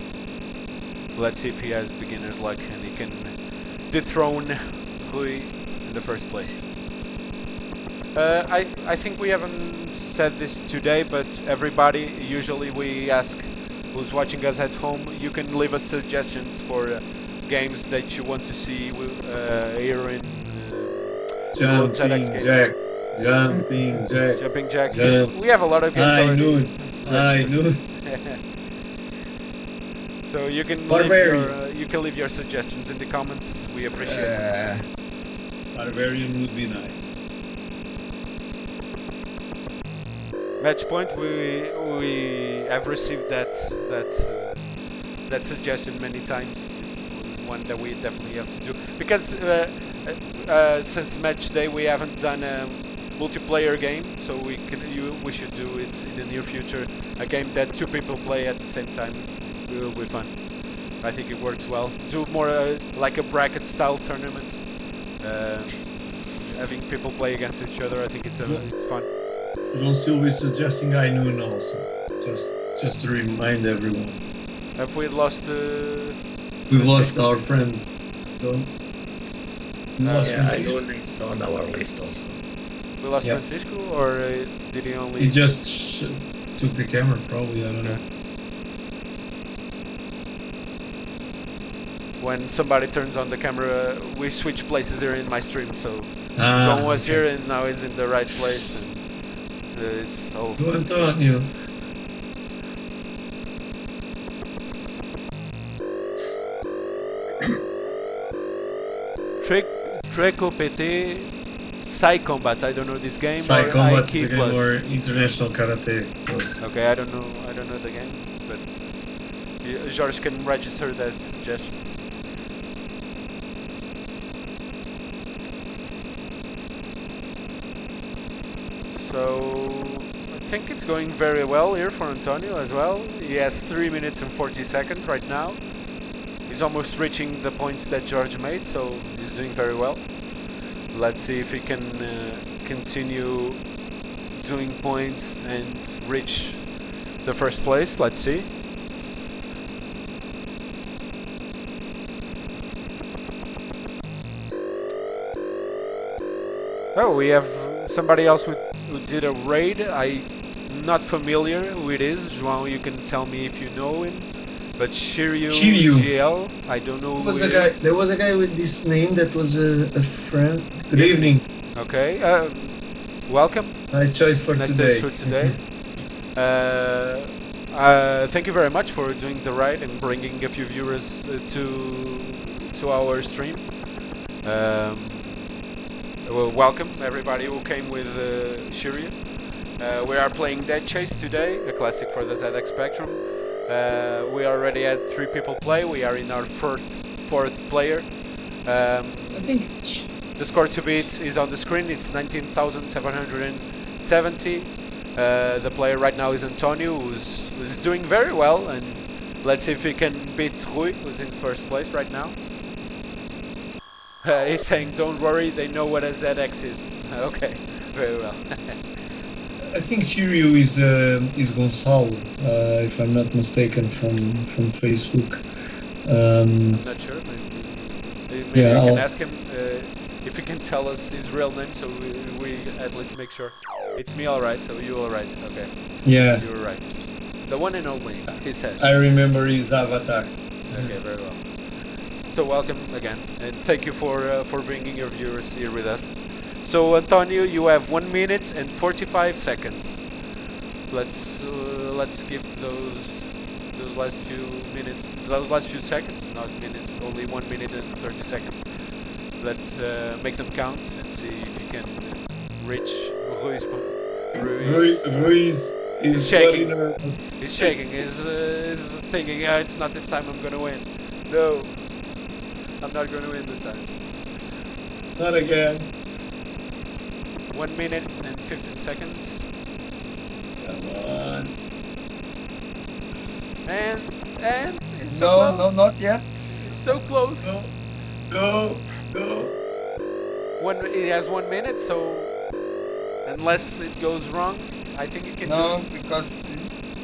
A: Let's see if he has beginner's luck and he can dethrone Rui in the first place. I think we haven't said this today, but everybody, usually we ask who's watching us at home, you can leave us suggestions for games that you want to see here in Load ZX
B: Jumping
A: Gaming.
B: Jack, Jumping Jack.
A: Jumping Jack.
B: Jump.
A: We have a lot of games
B: High
A: already.
B: noon, high noon.
A: So you can leave your suggestions in the comments. We appreciate it.
B: Barbarian would be nice.
A: Match point. We have received that suggestion many times. It's one that we definitely have to do because since match day we haven't done a multiplayer game, so we should do it in the near future. A game that 2 people play at the same time. It will be fun. I think it works well. Do more like a bracket style tournament. Having people play against each other, I think it's fun.
B: João Silva is suggesting high noon also. Just to remind everyone.
A: Have we lost?
B: We lost our friend. Don't. We lost
H: Yeah, I
B: Francisco.
H: know it's on our list also.
A: We lost
B: Yep.
A: Francisco, or did he only?
B: He just took the camera, probably. I don't know.
A: When somebody turns on the camera, we switch places here in my stream. So
B: Ah,
A: John was
B: okay.
A: here and now he's in the right place. And, it's all.
B: Go, Antonio.
A: Treco PT Sai Combat. I don't know this game.
B: Psy
A: or
B: Combat
A: IQ
B: is a game
A: Plus.
B: where international karate was.
A: Okay, I don't know the game, but George can register that suggestion. So I think it's going very well here for Antonio as well. He has 3 minutes and 40 seconds right now. He's almost reaching the points that George made, so he's doing very well. Let's see if he can continue doing points and reach the first place. Let's see. Oh, we have somebody else who did a raid. I'm not familiar who it is. João, you can tell me if you know him. But Shiryu GL, I don't know who it is.
B: There was a guy with this name that was a friend. Good evening.
A: Okay, welcome.
B: Nice choice for today.
A: Thank you very much for doing the raid and bringing a few viewers to our stream. Well, welcome everybody who came with Shiryu. We are playing DEATHCHASE today, a classic for the ZX Spectrum. We already had 3 people play. We are in our fourth player.
B: I think
A: the score to beat is on the screen. It's 19,770. The player right now is Antonio, who's doing very well, and let's see if he can beat Rui, who's in first place right now. He's saying, "Don't worry, they know what a ZX is." Okay, very well.
B: I think Shiryu is Gonçalo, if I'm not mistaken, from Facebook.
A: I'm not sure. Maybe
B: Yeah,
A: we can
B: I'll
A: ask him if he can tell us his real name, so we at least make sure. It's me, all right. So you, all right? Okay.
B: Yeah,
A: You're right. The one and only, he says.
B: I remember his avatar.
A: Okay, very well. So welcome again, and thank you for bringing your viewers here with us. So Antonio, you have 1 minute and 45 seconds. Let's give those last few seconds, not minutes, only 1 minute and 30 seconds. Let's make them count and see if you can reach Ruiz.
B: Ruiz is
A: shaking.
B: nervous.
A: He's shaking. He's thinking, it's not this time I'm gonna win. No, I'm not gonna win this time.
B: Not again.
A: 1 minute and 15 seconds.
B: Come on.
A: And it's so close.
E: No, not yet.
A: It's so close.
B: Go.
A: He has 1 minute, so unless it goes wrong, I think he can do
E: No,
A: it.
E: because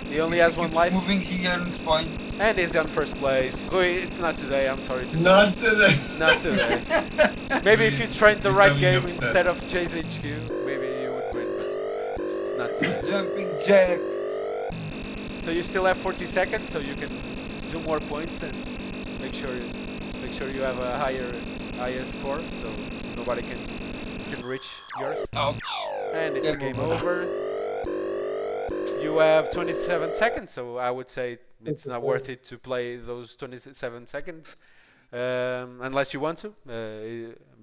A: He only
E: if
A: has
E: he
A: one
E: keeps
A: life.
E: moving, he earns points.
A: And he's on first place. Rui, it's not today, I'm sorry to tell you.
B: Not today.
A: Not today. Maybe if you tried the right
B: becoming
A: game
B: upset.
A: instead of Chase HQ, maybe you would win, but it's not today.
E: Jumping jack.
A: So you still have 40 seconds, so you can do more points and make sure you have a higher score, so nobody can reach yours.
E: Ouch.
A: And it's game over. You have 27 seconds, so I would say it's not worth it to play those 27 seconds, unless you want to.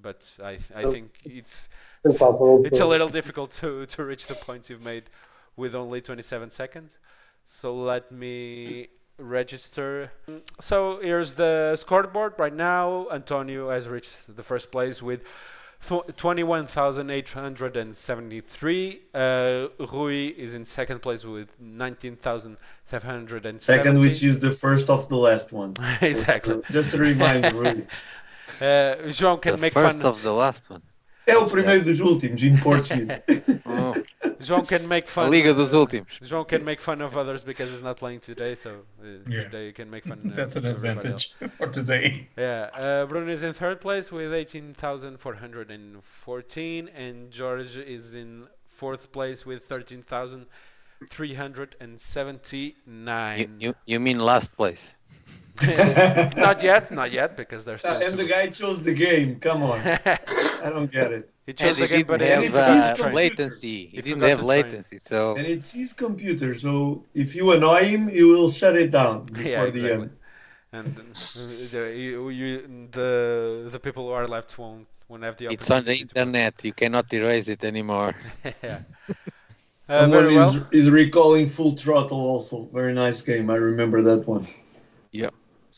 A: But I think it's
C: Impossible.
A: a little difficult to reach the points you've made with only 27 seconds. So let me register. So here's the scoreboard. Right now, Antonio has reached the first place with 21,873. Rui is in second place with 19,770.
B: Second, which is the first of the last ones.
A: Exactly.
B: Just to remind Rui.
A: João can
G: The
A: make
G: first
A: fun.
G: of the last one.
B: É o primeiro dos últimos, in Portuguese.
G: Oh,
A: João can make
G: a
A: fun.
G: Liga dos Últimos.
A: João can make fun of others because he's not playing today, so
D: Yeah.
A: today you can make fun.
D: That's an
A: of everybody else.
D: advantage for today.
A: Yeah, Bruno is in third place with 18,414, and George is in fourth place with 13,379.
G: You mean last place?
A: Not yet, because there's still
B: And the guy chose the game. Come on. I don't get it.
A: He chose
G: And
A: the
G: he
A: game, but
G: didn't
A: he
B: forgot
G: have
B: to train.
G: latency. He
A: He
G: didn't
A: forgot
G: have
A: to train.
G: latency, so
B: And it's his computer, so if you annoy him, he will shut it down before
A: Yeah,
B: the
A: exactly.
B: end.
A: And the people who are left won't have the
G: it's on the
A: opportunity to play.
G: internet. You cannot erase it anymore.
A: Yeah.
B: Someone
A: Very well.
B: is recalling Full Throttle also. Very nice game. I remember that one.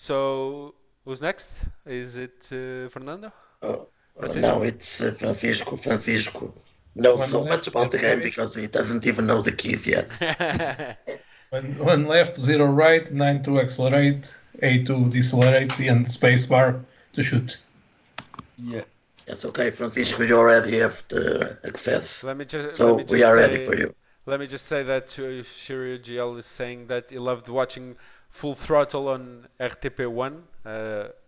A: So who's next? Is it Fernando? Francisco?
H: No, it's Francisco. Francisco knows
D: One
H: so
D: left,
H: much about the game
D: everybody.
H: because he doesn't even know the keys yet.
D: One left, 0 right, 9 to accelerate, A to decelerate, and space bar to shoot.
E: Yeah.
H: Yes, okay, Francisco, you already have the access.
A: Let me just.
H: So
A: let me
H: we
A: just
H: are ready
A: say-
H: for you.
A: Let me just say that Shiryu GL is saying that he loved watching Full Throttle on RTP1.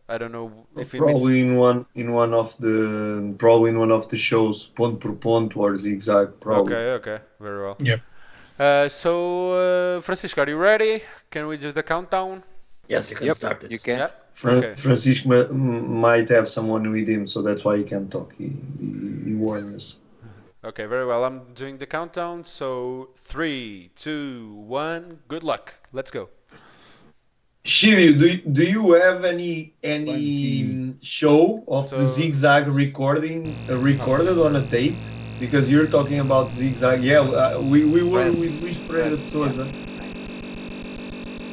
A: I don't know if he
B: Probably
A: means...
B: in one of the shows, ponto por ponto or zigzag, probably.
A: Okay, very well.
D: Yep.
A: So, Francisco, are you ready? Can we do the countdown?
H: Yes, you can start it.
G: You can.
A: Yeah.
B: Francisco might have someone with him, so that's why he can't talk. He warned us.
A: Okay, very well. I'm doing the countdown. So 3, 2, 1. Good luck. Let's go.
B: Shiryu, do you have any show of the zigzag recorded on a tape? Because you're talking about zigzag. Yeah, we were with Luis Pereira de Souza.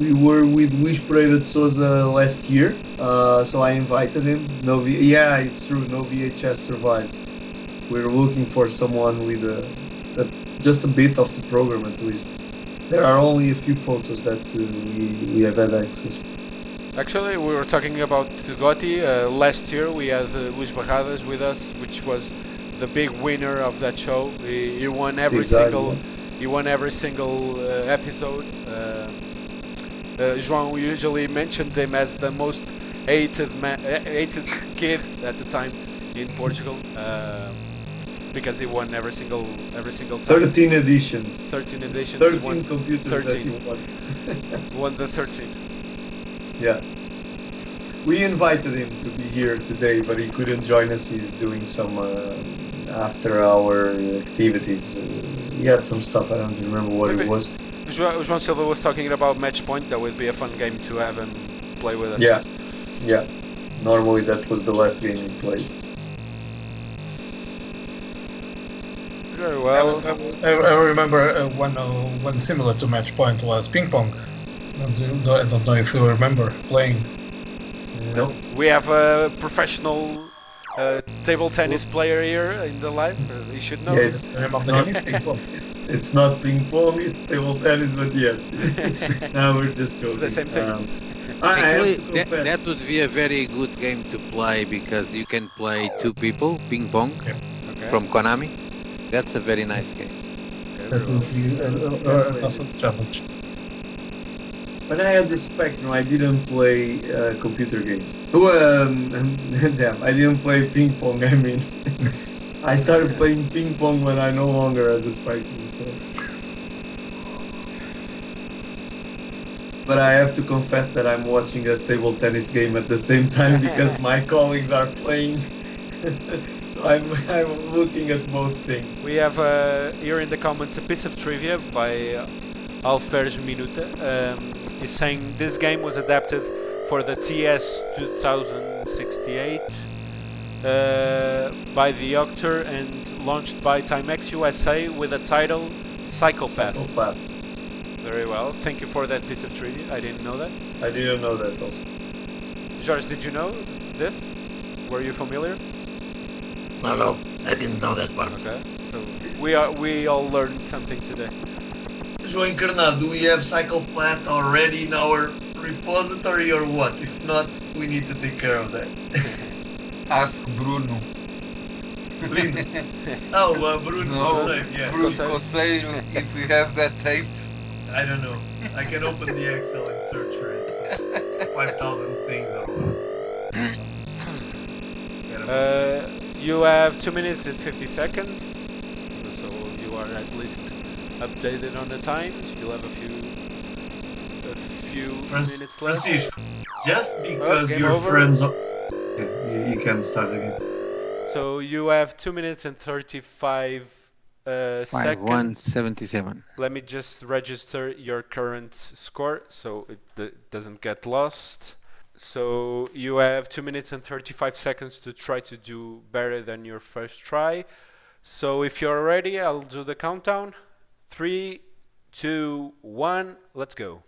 B: We were with Luis Pereira de Souza last year, so I invited him. Yeah, it's true. No VHS survived. We're looking for someone with just a bit of the program at least. There are only a few photos that we have had access.
A: Actually, we were talking about Gotti. Last year we had Luis Barradas with us, which was the big winner of that show. He won every single episode. João usually mentioned him as the most hated kid at the time in Portugal, because he won every single time.
B: 13 editions.
A: 13 editions.
B: 13 computers
A: 13.
B: that he won.
A: Won the 13.
B: Yeah. We invited him to be here today, but he couldn't join us. He's doing some after-hour activities. He had some stuff, I don't remember what it was.
A: João Silva was talking about Match Point. That would be a fun game to have him play with us.
B: Yeah. Normally that was the last game he played.
A: Very well.
D: I remember one similar to Match Point was ping pong. I don't know if you remember playing.
B: No.
A: We have a professional table tennis player here in the live. You should know.
B: Yeah,
D: The name of the game is ping pong.
B: It's not ping pong, it's table tennis, but yes. Now we're just joking.
A: It's the same thing.
B: I have
G: Actually,
B: to confess.
G: that would be a very good game to play because you can play 2 people ping pong
A: Okay.
G: from Konami. That's a very nice game.
A: Okay,
D: That
A: very
D: would
A: well.
D: be also the challenge.
B: When I had the Spectrum, I didn't play computer games. Damn, I didn't play ping pong, I mean. I started playing ping pong when I no longer had the Spectrum, so. But I have to confess that I'm watching a table tennis game at the same time because my colleagues are playing. So I'm looking at both things.
A: We have here in the comments a piece of trivia by Alferj Minuta. He's saying this game was adapted for the TS 2068 by the Octor and launched by Timex USA with the title Psychopath.
B: Psychopath.
A: Very well. Thank you for that piece of trivia. I didn't know that.
B: I didn't know that also.
A: Jorge, did you know this? Were you familiar?
H: No, I didn't know that part.
A: Okay. So we all learned something today.
B: João Encarnado, do we have Psychopath already in our repository or what? If not, we need to take care of that.
E: Ask Bruno.
B: Bruno
E: No,
B: Coseiro, yeah.
E: Bruno Coseiro, if we have that tape.
B: I don't know. I can open the Excel and search for it. 5,000 things or whatever.
A: You have 2 minutes and 50 seconds, so you are at least updated on the time. You still have a few minutes left.
B: Francisco, just because
A: game
B: your
A: over.
B: friends are... Okay, you can start again.
A: So you have 2 minutes and 35 seconds.
G: 5177.
A: Let me just register your current score so it doesn't get lost. So you have 2 minutes and 35 seconds to try to do better than your first try. So if you're ready, I'll do the countdown. 3, 2, 1, let's go.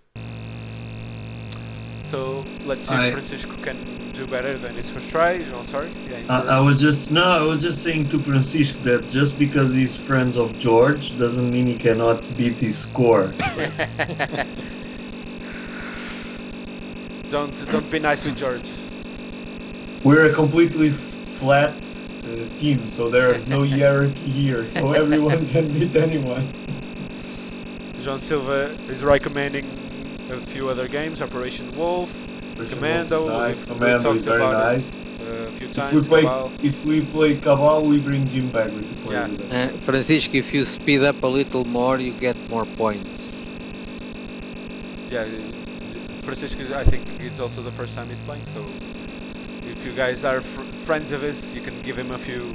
A: So let's see if Francisco can do better than his first try. Oh, sorry. Yeah,
B: I was just saying to Francisco that just because he's friends of George doesn't mean he cannot beat his score.
A: Don't be nice with George.
B: We're a completely flat team, so there is no hierarchy here, so everyone can beat anyone.
A: João Silva is recommending a few other games, Operation Wolf,
B: Operation
A: Commando,
B: Wolf is nice.
A: we
B: Commando is
A: talked
B: very
A: about
B: nice.
A: it a few
B: If
A: times. Cabal.
B: we play Cabal, we bring Jim Bagley to play
A: Yeah.
B: with us.
G: Francisco, if you speed up a little more, you get more points.
A: Yeah, Francisco, I think it's also the first time he's playing, so if you guys are friends of his, you can give him a few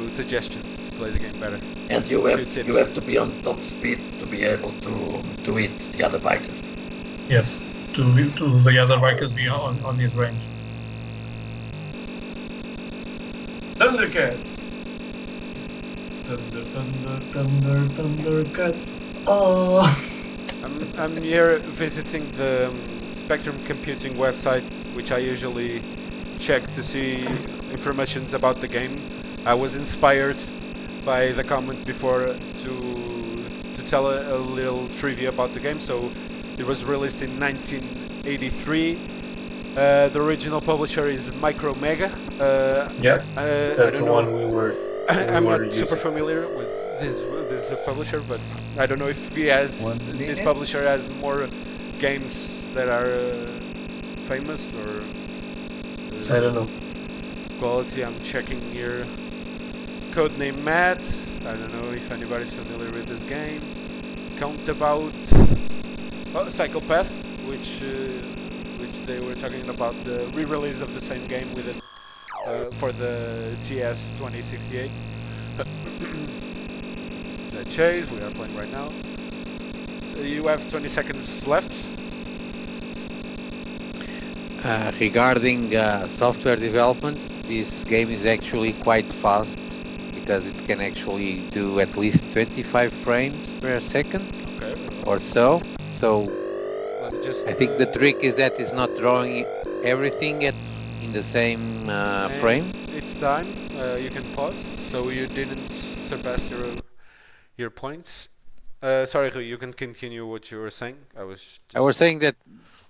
A: suggestions to play the game better.
H: And you have to be on top speed to be able to hit the other bikers.
D: Yes, to the other bikers be on his range.
B: Thundercats! Thundercats! Oh!
A: I'm here visiting the Spectrum Computing website, which I usually check to see informations about the game. I was inspired by the comment before to tell a little trivia about the game. So it was released in 1983. The original publisher is Micromega.
B: That's the one we were.
A: I'm not
B: using.
A: super familiar with this publisher, but I don't know if this publisher has more games that are famous or
B: I don't know.
A: quality. I'm checking here. Codename Matt. I don't know if anybody's familiar with this game. Countabout. Psychopath, which they were talking about the re-release of the same game with it for the TS 2068. DEATHCHASE, we are playing right now. So you have 20 seconds left.
G: Regarding software development, this game is actually quite fast because it can actually do at least 25 frames per second or so. So
A: Let me just,
G: I think the trick is that it's not drawing everything in the same frame.
A: It's time. You can pause. So you didn't surpass your points. Sorry, Rui, you can continue what you were saying. I was
G: saying that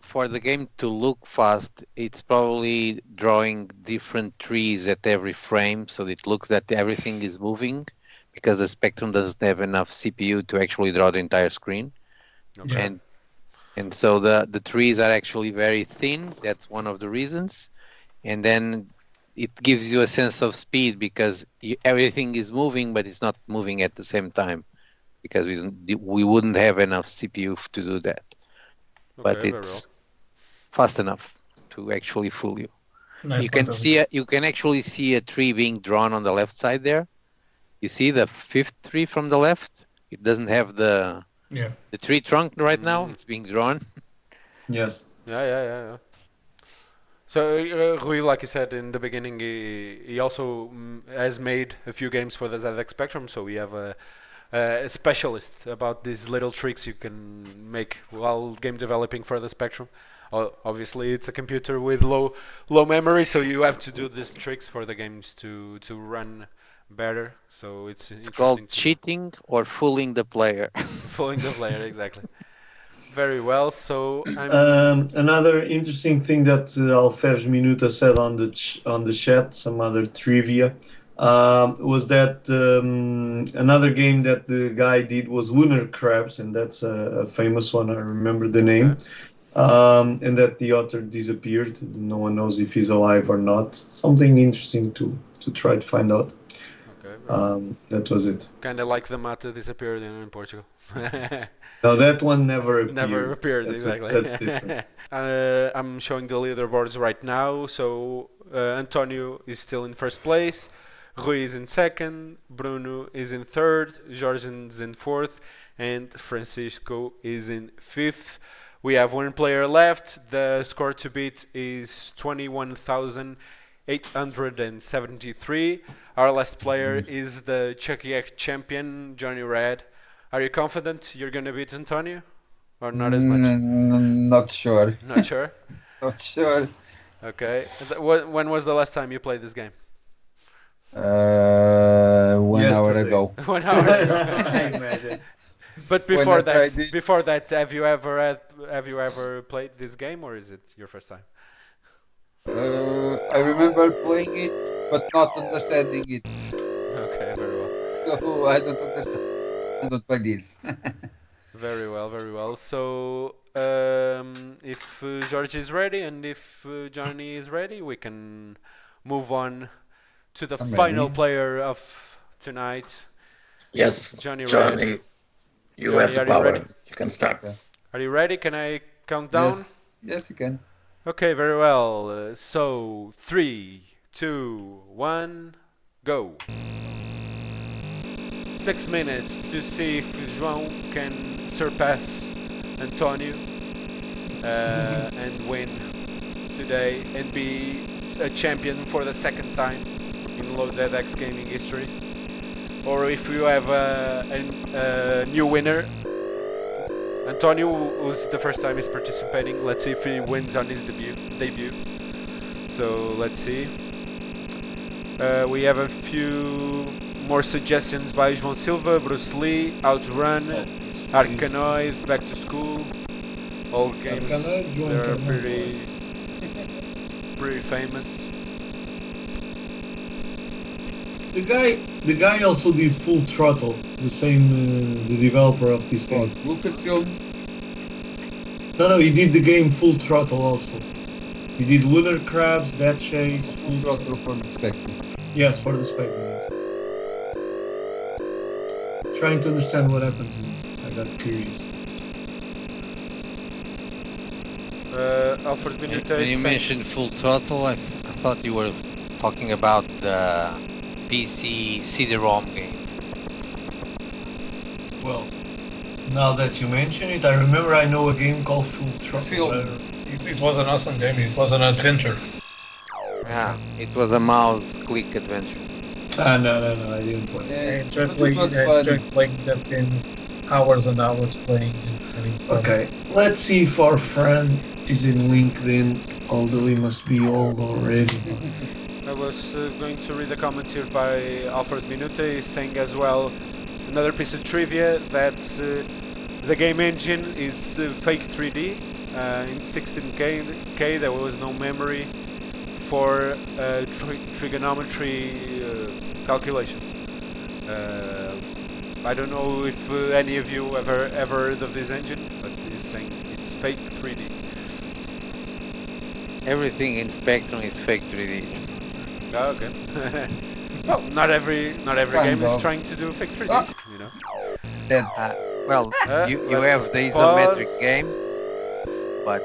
G: for the game to look fast, it's probably drawing different trees at every frame, so it looks that everything is moving, because the Spectrum doesn't have enough CPU to actually draw the entire screen.
A: Okay.
G: And so the trees are actually very thin. That's one of the reasons. And then it gives you a sense of speed because everything is moving, but it's not moving at the same time, because we wouldn't have enough CPU to do that. But it's fast enough to actually fool you.
D: Nice
G: You can actually see a tree being drawn on the left side there. You see the fifth tree from the left? It doesn't have the tree trunk right now. It's being drawn.
B: Yes.
A: Yeah. So Rui, like you said in the beginning, he also has made a few games for the ZX Spectrum, so we have a specialist about these little tricks you can make while game developing for the Spectrum. Obviously, it's a computer with low memory, so you have to do these tricks for the games to run better. So it's
G: called cheating or fooling the player.
A: Fooling the player, exactly. Very well. So
B: another interesting thing that Alferes Minuta said on the chat, some other trivia, was that another game that the guy did was Lunar Crabs, and that's a famous one. I remember the name. And that the author disappeared. No one knows if he's alive or not. Something interesting to try to find out. That was it.
A: Kind of like the Mata disappeared in Portugal.
B: No, that one never appeared.
A: Never appeared, exactly.
B: That's different.
A: I'm showing the leaderboards right now. So Antonio is still in first place. Rui is in second. Bruno is in third. JORGE is in fourth. And Francisco is in fifth. We have one player left. The score to beat is 21,873. Our last player is the Chucky X champion, Johnny Red. Are you confident you're going to beat Antonio? Or not as much?
E: Not sure.
A: Not sure?
E: Not sure.
A: Okay. When was the last time you played this game?
E: 1 hour ago.
A: 1 hour ago.
B: I imagine.
A: But before that, have you ever played this game, or is it your first time?
E: I remember playing it, but not understanding it.
A: Okay, very well.
E: So I don't understand. I don't play this.
A: Very well. So if George is ready and if Johnny is ready, we can move on to the
E: I'm
A: final
E: ready.
A: player of tonight.
H: Yes,
A: Johnny,
H: Johnny,
A: ready?
H: you
A: Johnny,
H: have the
A: are you
H: power.
A: ready?
H: You can start.
E: Yeah.
A: Are you ready? Can I count down?
E: Yes, you can.
A: Okay, very well. So 3, 2, 1, go. 6 minutes to see if João can surpass António and win today and be a champion for the second time in Low ZX gaming history. Or if you have a new winner, António, who's the first time he's participating. Let's see if he wins on his debut. So let's see. We have a few more suggestions by João Silva, Bruce Lee, Outrun, Arkanoid, Back to School. All games that are pretty famous.
B: The guy also did Full Throttle, the same, the developer of this game.
E: Lucasfilm.
B: No, he did the game Full Throttle also. He did Lunar Crabs, DEATHCHASE,
E: Full Throttle for the Spectrum.
B: Yes, for the Spectrum. Yes. Trying to understand what happened to me. I got curious.
A: Alfred Benitez.
G: When you mentioned Full Throttle, I thought you were talking about the PC CD-ROM game.
B: Well, now that you mention it, I remember I know a game called Full Throttle.
D: It was an awesome game. It was an adventure.
G: Yeah, it was a mouse click adventure.
B: No, I didn't play.
D: I
E: Yeah,
D: enjoyed
E: but it
D: playing,
E: was
D: I
E: fun.
D: enjoyed playing that game, hours and hours playing and having fun.
B: Okay, let's see if our friend is in LinkedIn, although he must be old already.
A: I was going to read a comment here by Alfred Minute saying as well, another piece of trivia, that the game engine is fake 3D. In 16K there was no memory for trigonometry calculations. I don't know if any of you ever heard of this engine, but he's saying it's fake 3D.
G: Everything in Spectrum is fake 3D.
A: Oh, okay. Well, not every
E: Kind
A: game is
E: of.
A: trying to do fake 3D, you know.
E: That's
G: Well, you
A: let's
G: have the isometric games, but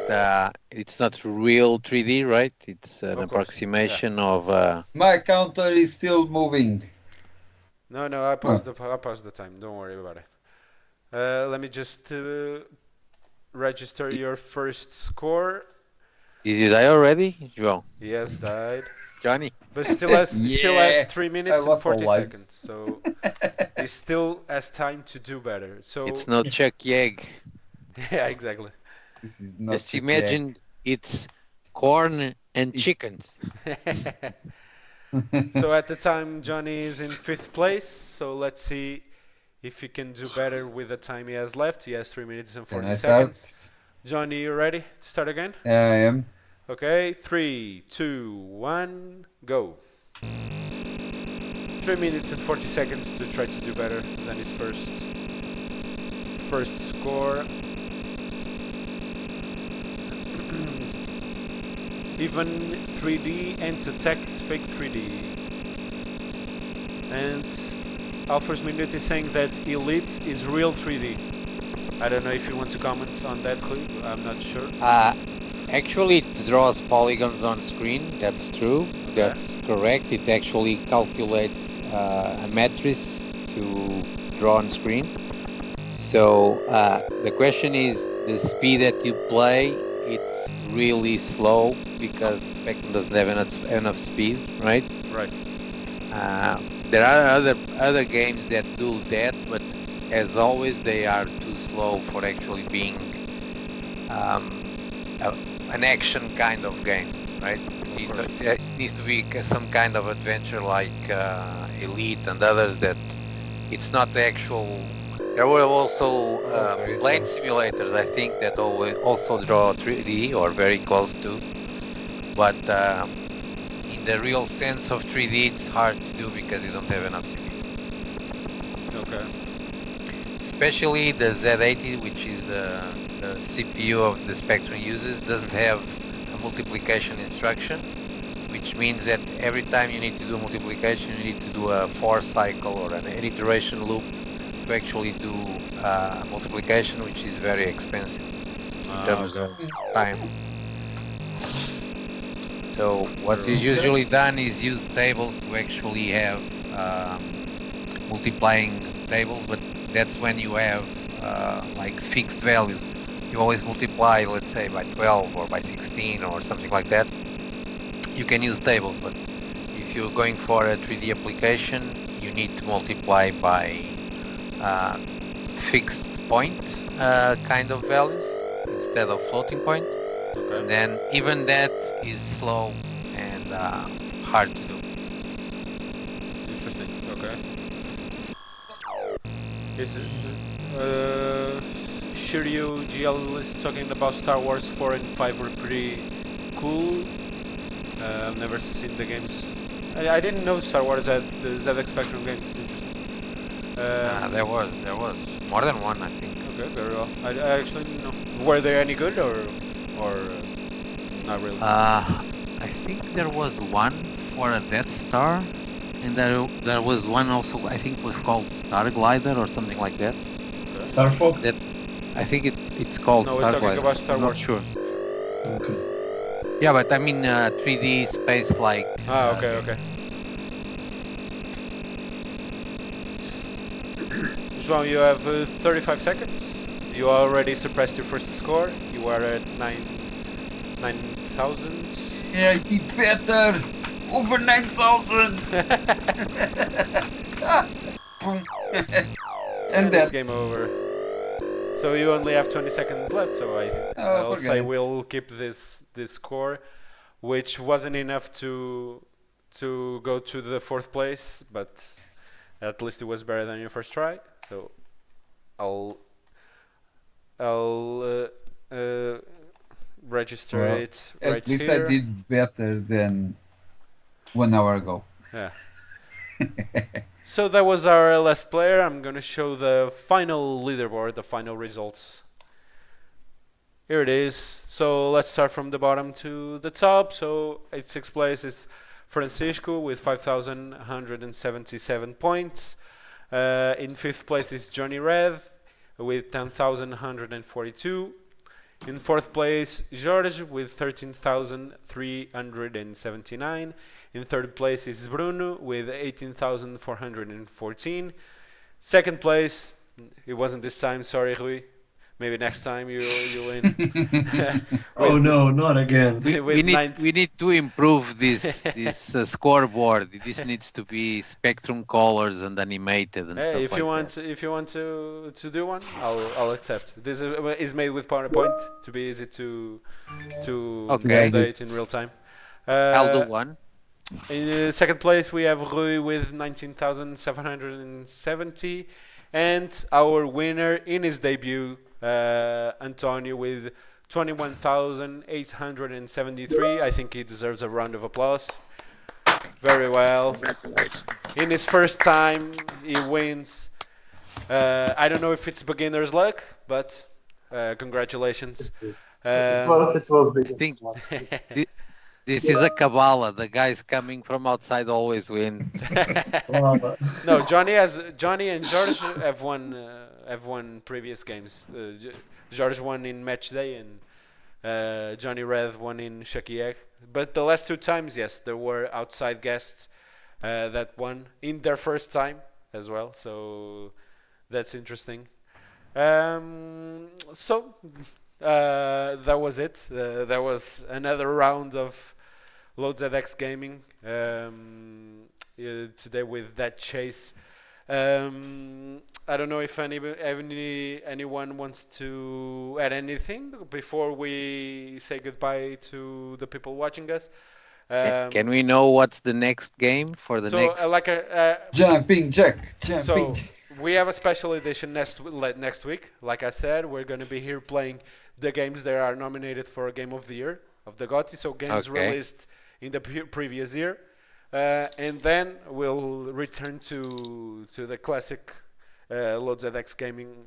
G: it's not real 3D, right? It's an
A: Of course,
G: approximation of.
E: my counter is still moving.
A: No, I paused the time. Don't worry about it. Let me just register your first score.
G: Did you die already, João?
A: He has died,
G: Johnny?
A: but still has
E: Yeah,
A: 3 minutes and
E: lost
A: 40
E: all lives.
A: seconds. So he still has time to do better. So
G: It's not Chuck Yegg.
A: yeah, exactly.
E: This is not
G: Just
E: the
G: imagine it's corn and chickens.
A: So at the time, Johnny is in 5th place. So let's see if he can do better with the time he has left. He has 3 minutes and
E: Can
A: 40
E: I start?
A: seconds. Johnny, you ready to start again?
E: Yeah, I am.
A: Okay, 3, 2, 1, go. 3 minutes and 40 seconds to try to do better than his first score. Even 3D and to tech is fake 3D. And Alphas Minute is saying that Elite is real 3D. I don't know if you want to comment on that, Rui. I'm not sure.
G: Actually, it draws polygons on screen. That's true. That's correct. It actually calculates a matrix to draw on screen. So the question is, the speed that you play, it's really slow because the Spectrum doesn't have enough speed, right?
A: Right.
G: There are other games that do that, but as always, they are too slow for actually being an action kind of game, right? It needs to be some kind of adventure like Elite and others that it's not the actual. There were also plane simulators, I think, that also draw 3D or very close to, but in the real sense of 3D, it's hard to do because you don't have enough CPU.
A: Okay.
G: especially the Z80, which is the CPU of the Spectrum uses, doesn't have a multiplication instruction, which means that every time you need to do multiplication, you need to do a for cycle or an iteration loop to actually do multiplication, which is very expensive in terms of time. So what is usually done is use tables to actually have multiplying tables, but that's when you have like fixed values. You always multiply, let's say, by 12 or by 16 or something like that. You can use tables, but if you're going for a 3D application, you need to multiply by fixed point kind of values instead of floating point.
A: Okay.
G: And then even that is slow and hard to do.
A: Interesting. Okay. Is it, Shiryu GL is talking about Star Wars 4 and 5 were pretty cool. I've never seen the games. I didn't know Star Wars had the ZX Spectrum games. Interesting.
G: There was more than one, I think.
A: Okay, very well. I actually didn't know. Were they any good or not really?
G: I think there was one for a Death Star, and there was one also, I think was called Star Glider or something like that.
B: Starfolk?
G: That I think it's called
A: No, we're
G: Star
A: talking
G: Glider.
A: about Star
G: I'm
A: Wars.
G: not sure.
B: Okay.
G: Yeah, but I mean 3D space like.
A: Okay, okay. João, you have 35 seconds. You already suppressed your first score. You are at 9,000.
E: Yeah, I did better. Over 9,000.
A: And it's game over. So you only have 20 seconds left. So I'll say
E: it.
A: we'll keep this score, which wasn't enough to go to the 4th place, but at least it was better than your first try. So I'll register it right
E: At least
A: here.
E: I did better than 1 hour ago.
A: Yeah. So that was our last player. I'm gonna show the final leaderboard, the final results. Here it is. So let's start from the bottom to the top. So at 6th place is Francisco with 5,177 points. In 5th place is Johnny Red with 10,142. In 4th place, Jorge with 13,379. In 3rd place is Bruno with 18,414. 2nd place, it wasn't this time, sorry Rui. Maybe next time you win.
B: Oh no, not again.
G: We need to improve this scoreboard. This needs to be spectrum colors and animated and stuff
A: if
G: like
A: you want,
G: that.
A: if you want to do one, I'll accept. This is made with PowerPoint to be easy to update in real time.
G: I'll do one.
A: In 2nd place we have Rui with 19,770, and our winner in his debut, Antonio, with 21,873. I think he deserves a round of applause. Very well.
H: Congratulations.
A: In his first time, he wins. I don't know if it's beginner's luck, but congratulations.
C: It was big.
G: I think this is a Kabbalah. The guys coming from outside always win.
A: No, Johnny and George have won previous games. George won in match day and Johnny Red won in Shakiek. But the last 2 times, yes, there were outside guests that won in their first time as well. So that's interesting. So that was it. That was another round of Load ZX Gaming today with DEATHCHASE. I don't know if anyone wants to add anything before we say goodbye to the people watching us.
G: Can we know what's the next game for the next?
E: Jumping Jack.
A: So we have a special edition next week. Like I said, we're going to be here playing the games that are nominated for Game of the Year of the GOTY. So games released in the previous year. And then we'll return to the classic Load ZX Gaming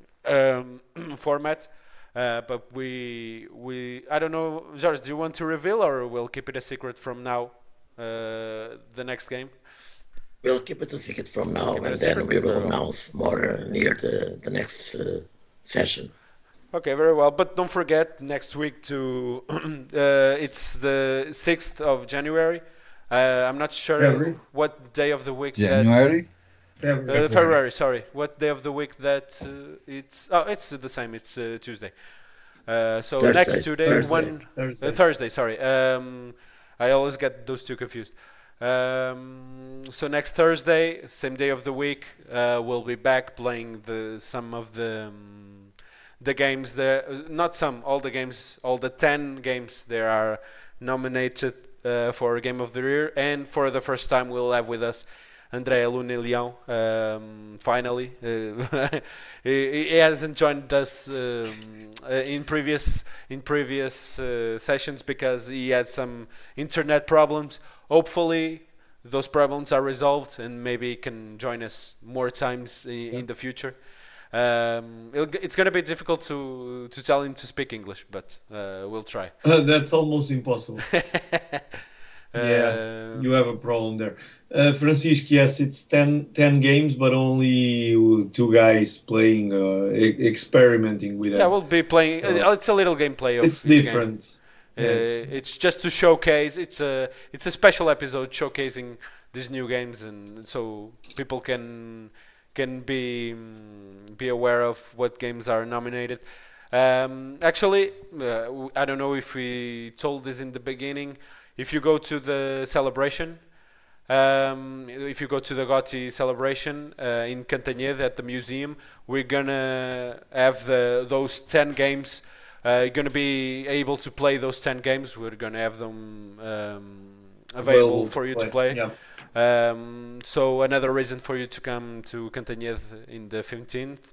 A: format. But we I don't know, George, do you want to reveal or we'll keep it a secret from now? The next game?
H: We'll keep it a secret from now,
A: Keep it a
H: and then
A: secret?
H: we will
A: Very well.
H: announce more near the next session.
A: Okay, very well. But don't forget, next week to it's the 6th of January. I'm not sure
B: February.
A: what day of the week
E: January?
B: February.
A: February, sorry. What day of the week that it's... Oh, it's the same. It's Tuesday. So
H: Thursday.
A: next Tuesday,
H: Thursday.
A: Thursday, sorry. I always get those two confused. So next Thursday, same day of the week, we'll be back playing some of the games. Not some, all the games, all the 10 games there are nominated for Game of the Year. And for the first time, we'll have with us Andrea Luna Leão, finally. He hasn't joined us in previous sessions because he had some internet problems. Hopefully those problems are resolved and maybe he can join us more times in the future. It's going to be difficult to tell him to speak English, but we'll try.
B: That's almost impossible. Yeah, you have a problem there. Francisco, yes, it's 10 games, but only 2 guys playing, experimenting with it.
A: Yeah, we'll be playing.
B: So
A: It's a little gameplay of
B: it's
A: each
B: different.
A: game.
B: Yeah,
A: It's just to showcase. It's a special episode showcasing these new games, and so people can be aware of what games are nominated. Actually, I don't know if we told this in the beginning. If you go to the celebration, if you go to the GOTY celebration in Cantanhede at the museum, we're gonna have those 10 games. You're gonna be able to play those 10 games. We're gonna have them available for you to play.
B: Yeah.
A: So another reason for you to come to Cantanhede in the 15th.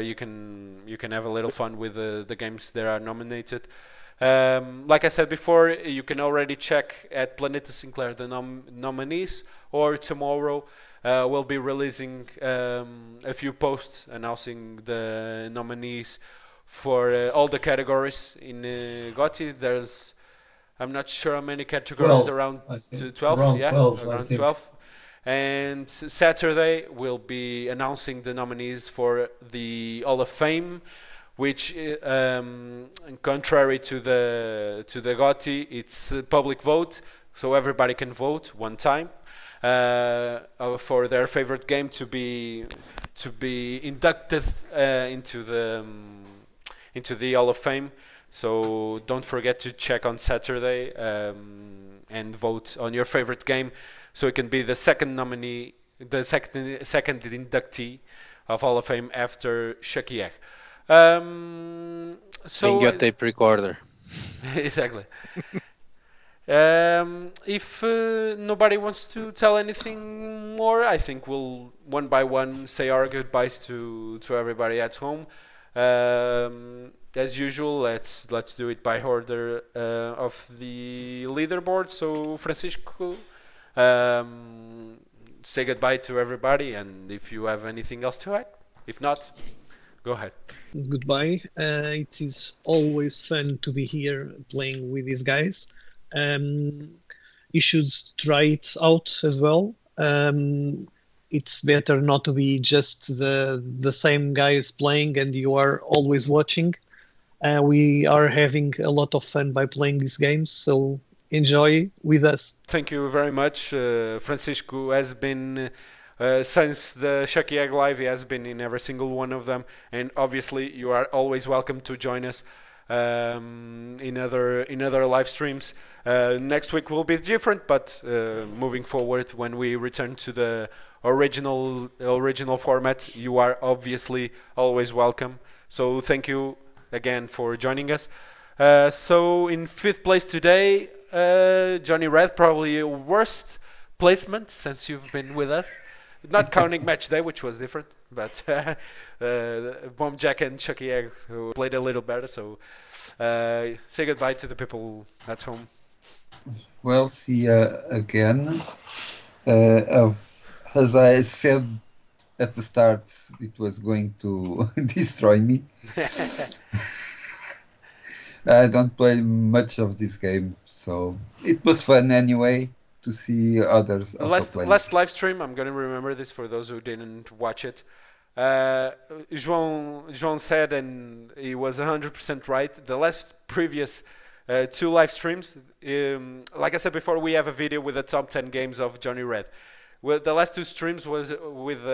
A: You can have a little fun with the games that are nominated. Like I said before, you can already check at Planeta Sinclair the nominees, or tomorrow we'll be releasing a few posts announcing the nominees for all the categories in GOTY. I'm not sure how many categories,
B: 12,
A: around
B: I think.
A: 12,
B: Around
A: yeah,
B: 12, I
A: around
B: think.
A: 12. And Saturday we'll be announcing the nominees for the Hall of Fame, which, contrary to the GOTY, it's a public vote, so everybody can vote one time for their favorite game to be inducted into the Hall of Fame. So don't forget to check on Saturday and vote on your favorite game, so it can be the second nominee, the second inductee of Hall of Fame after Shakier. So
G: Bring your tape recorder.
A: exactly. If nobody wants to tell anything more, I think we'll one by one say our goodbyes to everybody at home. As usual, let's do it by order of the leaderboard. So Francisco, say goodbye to everybody, and if you have anything else to add. If not, go ahead.
F: Goodbye. It is always fun to be here playing with these guys. You should try it out as well. It's better not to be just the same guys playing and you are always watching. We are having a lot of fun by playing these games, so enjoy with us.
A: Thank you very much. Francisco has been, since the Shucky Egg Live, he has been in every single one of them, and obviously you are always welcome to join us in other live streams. Next week will be different, but moving forward, when we return to the original format, you are obviously always welcome. So thank you again for joining us. So in 5th place today, Johnny Red, probably your worst placement since you've been with us. Not counting match day, which was different, but Bomb Jack and Chucky Egg who played a little better. So say goodbye to the people at home.
E: Well, see you again. As I said at the start it was going to destroy me. I don't play much of this game, so it was fun anyway to see others also playing.
A: Last live stream, I'm gonna remember this for those who didn't watch it. João said, and he was 100% right. The last previous two live streams, like I said before, we have a video with the top 10 games of Johnny Red. Well, the last two streams was with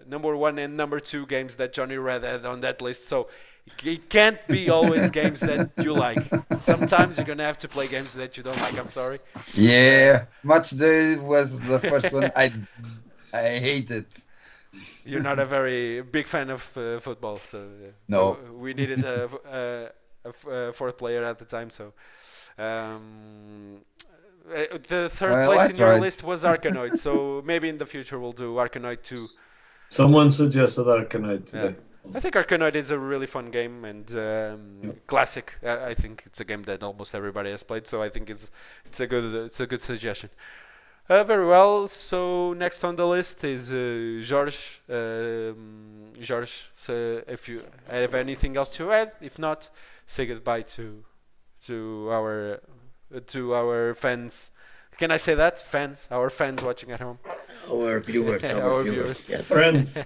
A: number 1 and number 2 games that Johnny Red had on that list. So it can't be always games that you like. Sometimes you're gonna have to play games that you don't like. I'm sorry.
E: Yeah, Match Day was the first one I hated.
A: You're not a very big fan of football, so
E: No.
A: we needed a fourth player at the time. So the third place in your list was Arkanoid. So maybe in the future we'll do Arkanoid 2.
B: Someone suggested Arkanoid today.
A: I think Arkanoid is a really fun game and classic. I think it's a game that almost everybody has played, so I think it's a good suggestion. Very well. So next on the list is Jorge. Jorge, so if you have anything else to add, if not, say goodbye to our fans. Can I say that? Fans, our fans watching at home.
H: Our viewers, our viewers, yes.
B: Friends.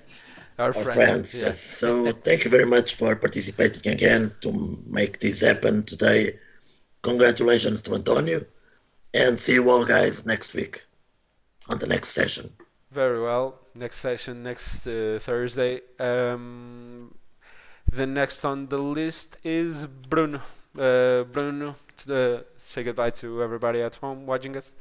H: Our friends, yes. So thank you very much for participating again to make this happen today. Congratulations to Antonio, and see you all guys next week on the next session.
A: Very well. Next session, next Thursday. The next on the list is Bruno. Bruno, say goodbye to everybody at home watching us.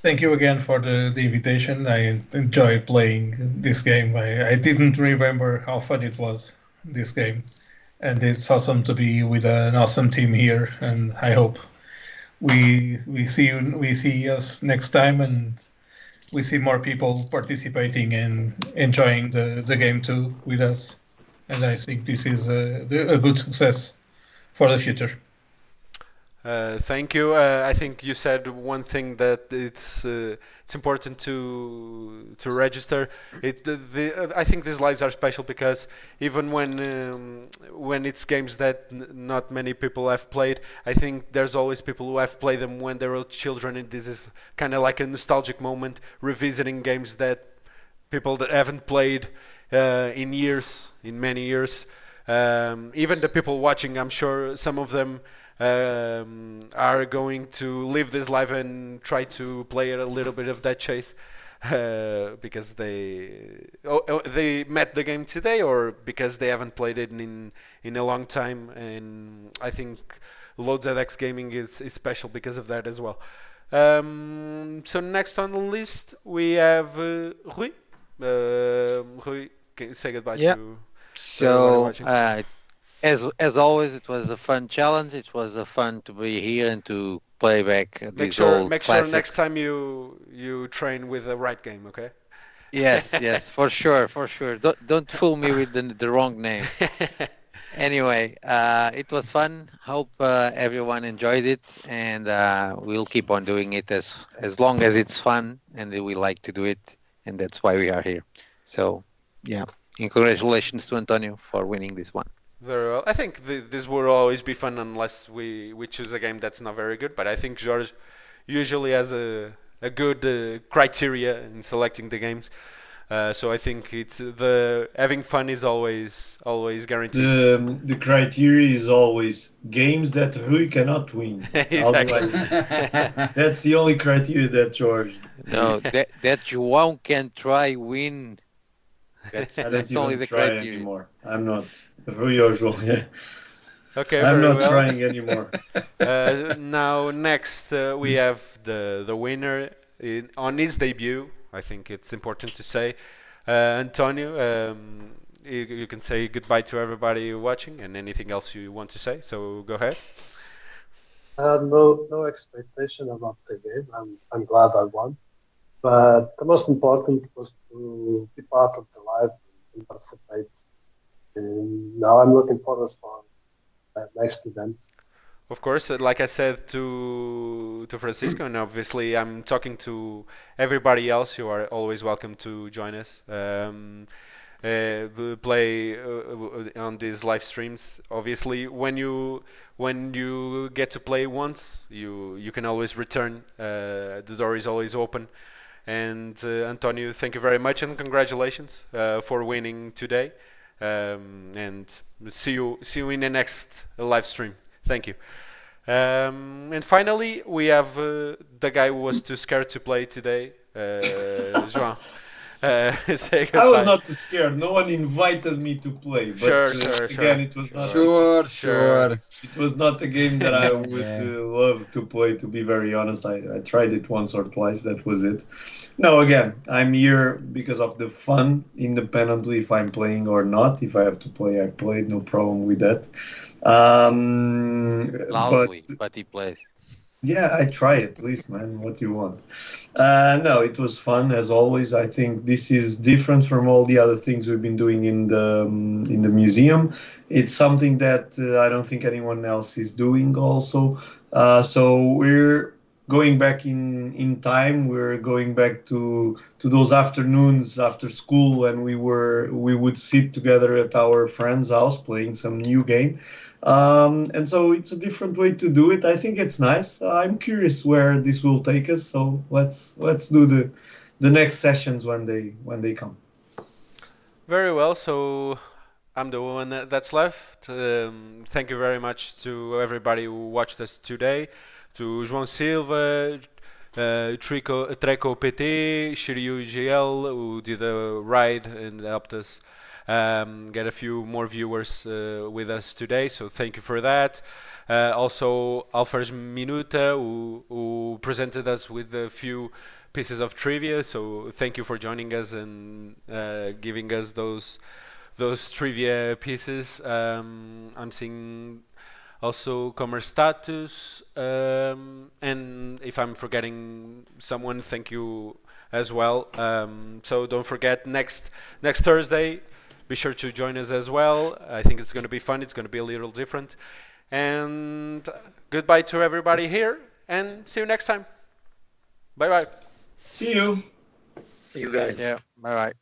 D: Thank you again for the invitation. I enjoy playing this game. I didn't remember how fun it was, this game. And it's awesome to be with an awesome team here. And I hope we see us next time, and we see more people participating and enjoying the game too with us. And I think this is a good success for the future.
A: Thank you. I think you said one thing that it's important to register. I think these lives are special because even when it's games that not many people have played, I think there's always people who have played them when they were children, and this is kind of like a nostalgic moment, revisiting games that people that haven't played in many years. Even the people watching, I'm sure some of them are going to live this life and try to play a little bit of DEATHCHASE because they met the game today, or because they haven't played it in a long time. And I think Load ZX Gaming is special because of that as well. So next on the list we have Rui. Rui, can you say goodbye to
G: So as always, it was a fun challenge. It was a fun to be here and to play back these old
A: Make
G: classics.
A: sure next time you train with the right game, okay?
G: Yes, for sure. Don't fool me with the wrong name. Anyway, it was fun. Hope everyone enjoyed it, and we'll keep on doing it as long as it's fun and we like to do it, and that's why we are here. So, yeah, and congratulations to Antonio for winning this one.
A: Very well. I think this will always be fun unless we choose a game that's not very good. But I think Jorge usually has a good criteria in selecting the games. So I think it's having fun is always guaranteed.
B: The criteria is always games that Rui cannot win.
A: Exactly.
B: That's the only criteria that George.
G: No, that João can try win. That's only the criteria
B: anymore. I'm not Rui or João. Yeah.
A: Okay.
B: I'm
A: very
B: not
A: well.
B: trying anymore.
A: Now next we have the winner on his debut. I think it's important to say, Antonio. You can say goodbye to everybody watching, and anything else you want to say. So go ahead.
C: No expectation about the game. I'm glad I won, but the most important was to be part of the live and participate. And now I'm looking forward for the next event.
A: of course, like I said to Francisco, and obviously I'm talking to everybody else. You are always welcome to join us. Play on these live streams. Obviously, when you get to play once, you can always return. The door is always open. And Antonio, thank you very much and congratulations for winning today. And see you in the next live stream. Thank you. And finally, we have the guy who was too scared to play today, João. Say goodbye.
B: I was not too scared. No one invited me to play. But
A: Sure.
B: again, it was not.
E: Sure.
B: It was not a game that I would love to play. To be very honest, I tried it once or twice. That was it. No, again, I'm here because of the fun, independently if I'm playing or not. If I have to play, I played. No problem with that.
G: Loudly, but he plays.
B: Yeah, I try at least, man. What do you want? No, it was fun as always. I think this is different from all the other things we've been doing in the museum. It's something that I don't think anyone else is doing also. So we're going back in time. We're going back to those afternoons after school when we would sit together at our friend's house playing some new game. And so it's a different way to do it. I think it's nice. I'm curious where this will take us. So let's do the next sessions when they come.
A: Very well. So I'm the one that's left. Thank you very much to everybody who watched us today. To João Silva, Treco PT, Shiryu GL, who did a ride and helped us get a few more viewers with us today, so thank you for that. Also, Alfers Minuta, who presented us with a few pieces of trivia, so thank you for joining us and giving us those trivia pieces. I'm seeing also Commerce Status, and if I'm forgetting someone, thank you as well. So don't forget, next Thursday, be sure to join us as well. I think it's going to be fun. It's going to be a little different. And goodbye to everybody here, and see you next time. Bye-bye.
B: See you.
H: See you guys.
G: Yeah, bye-bye.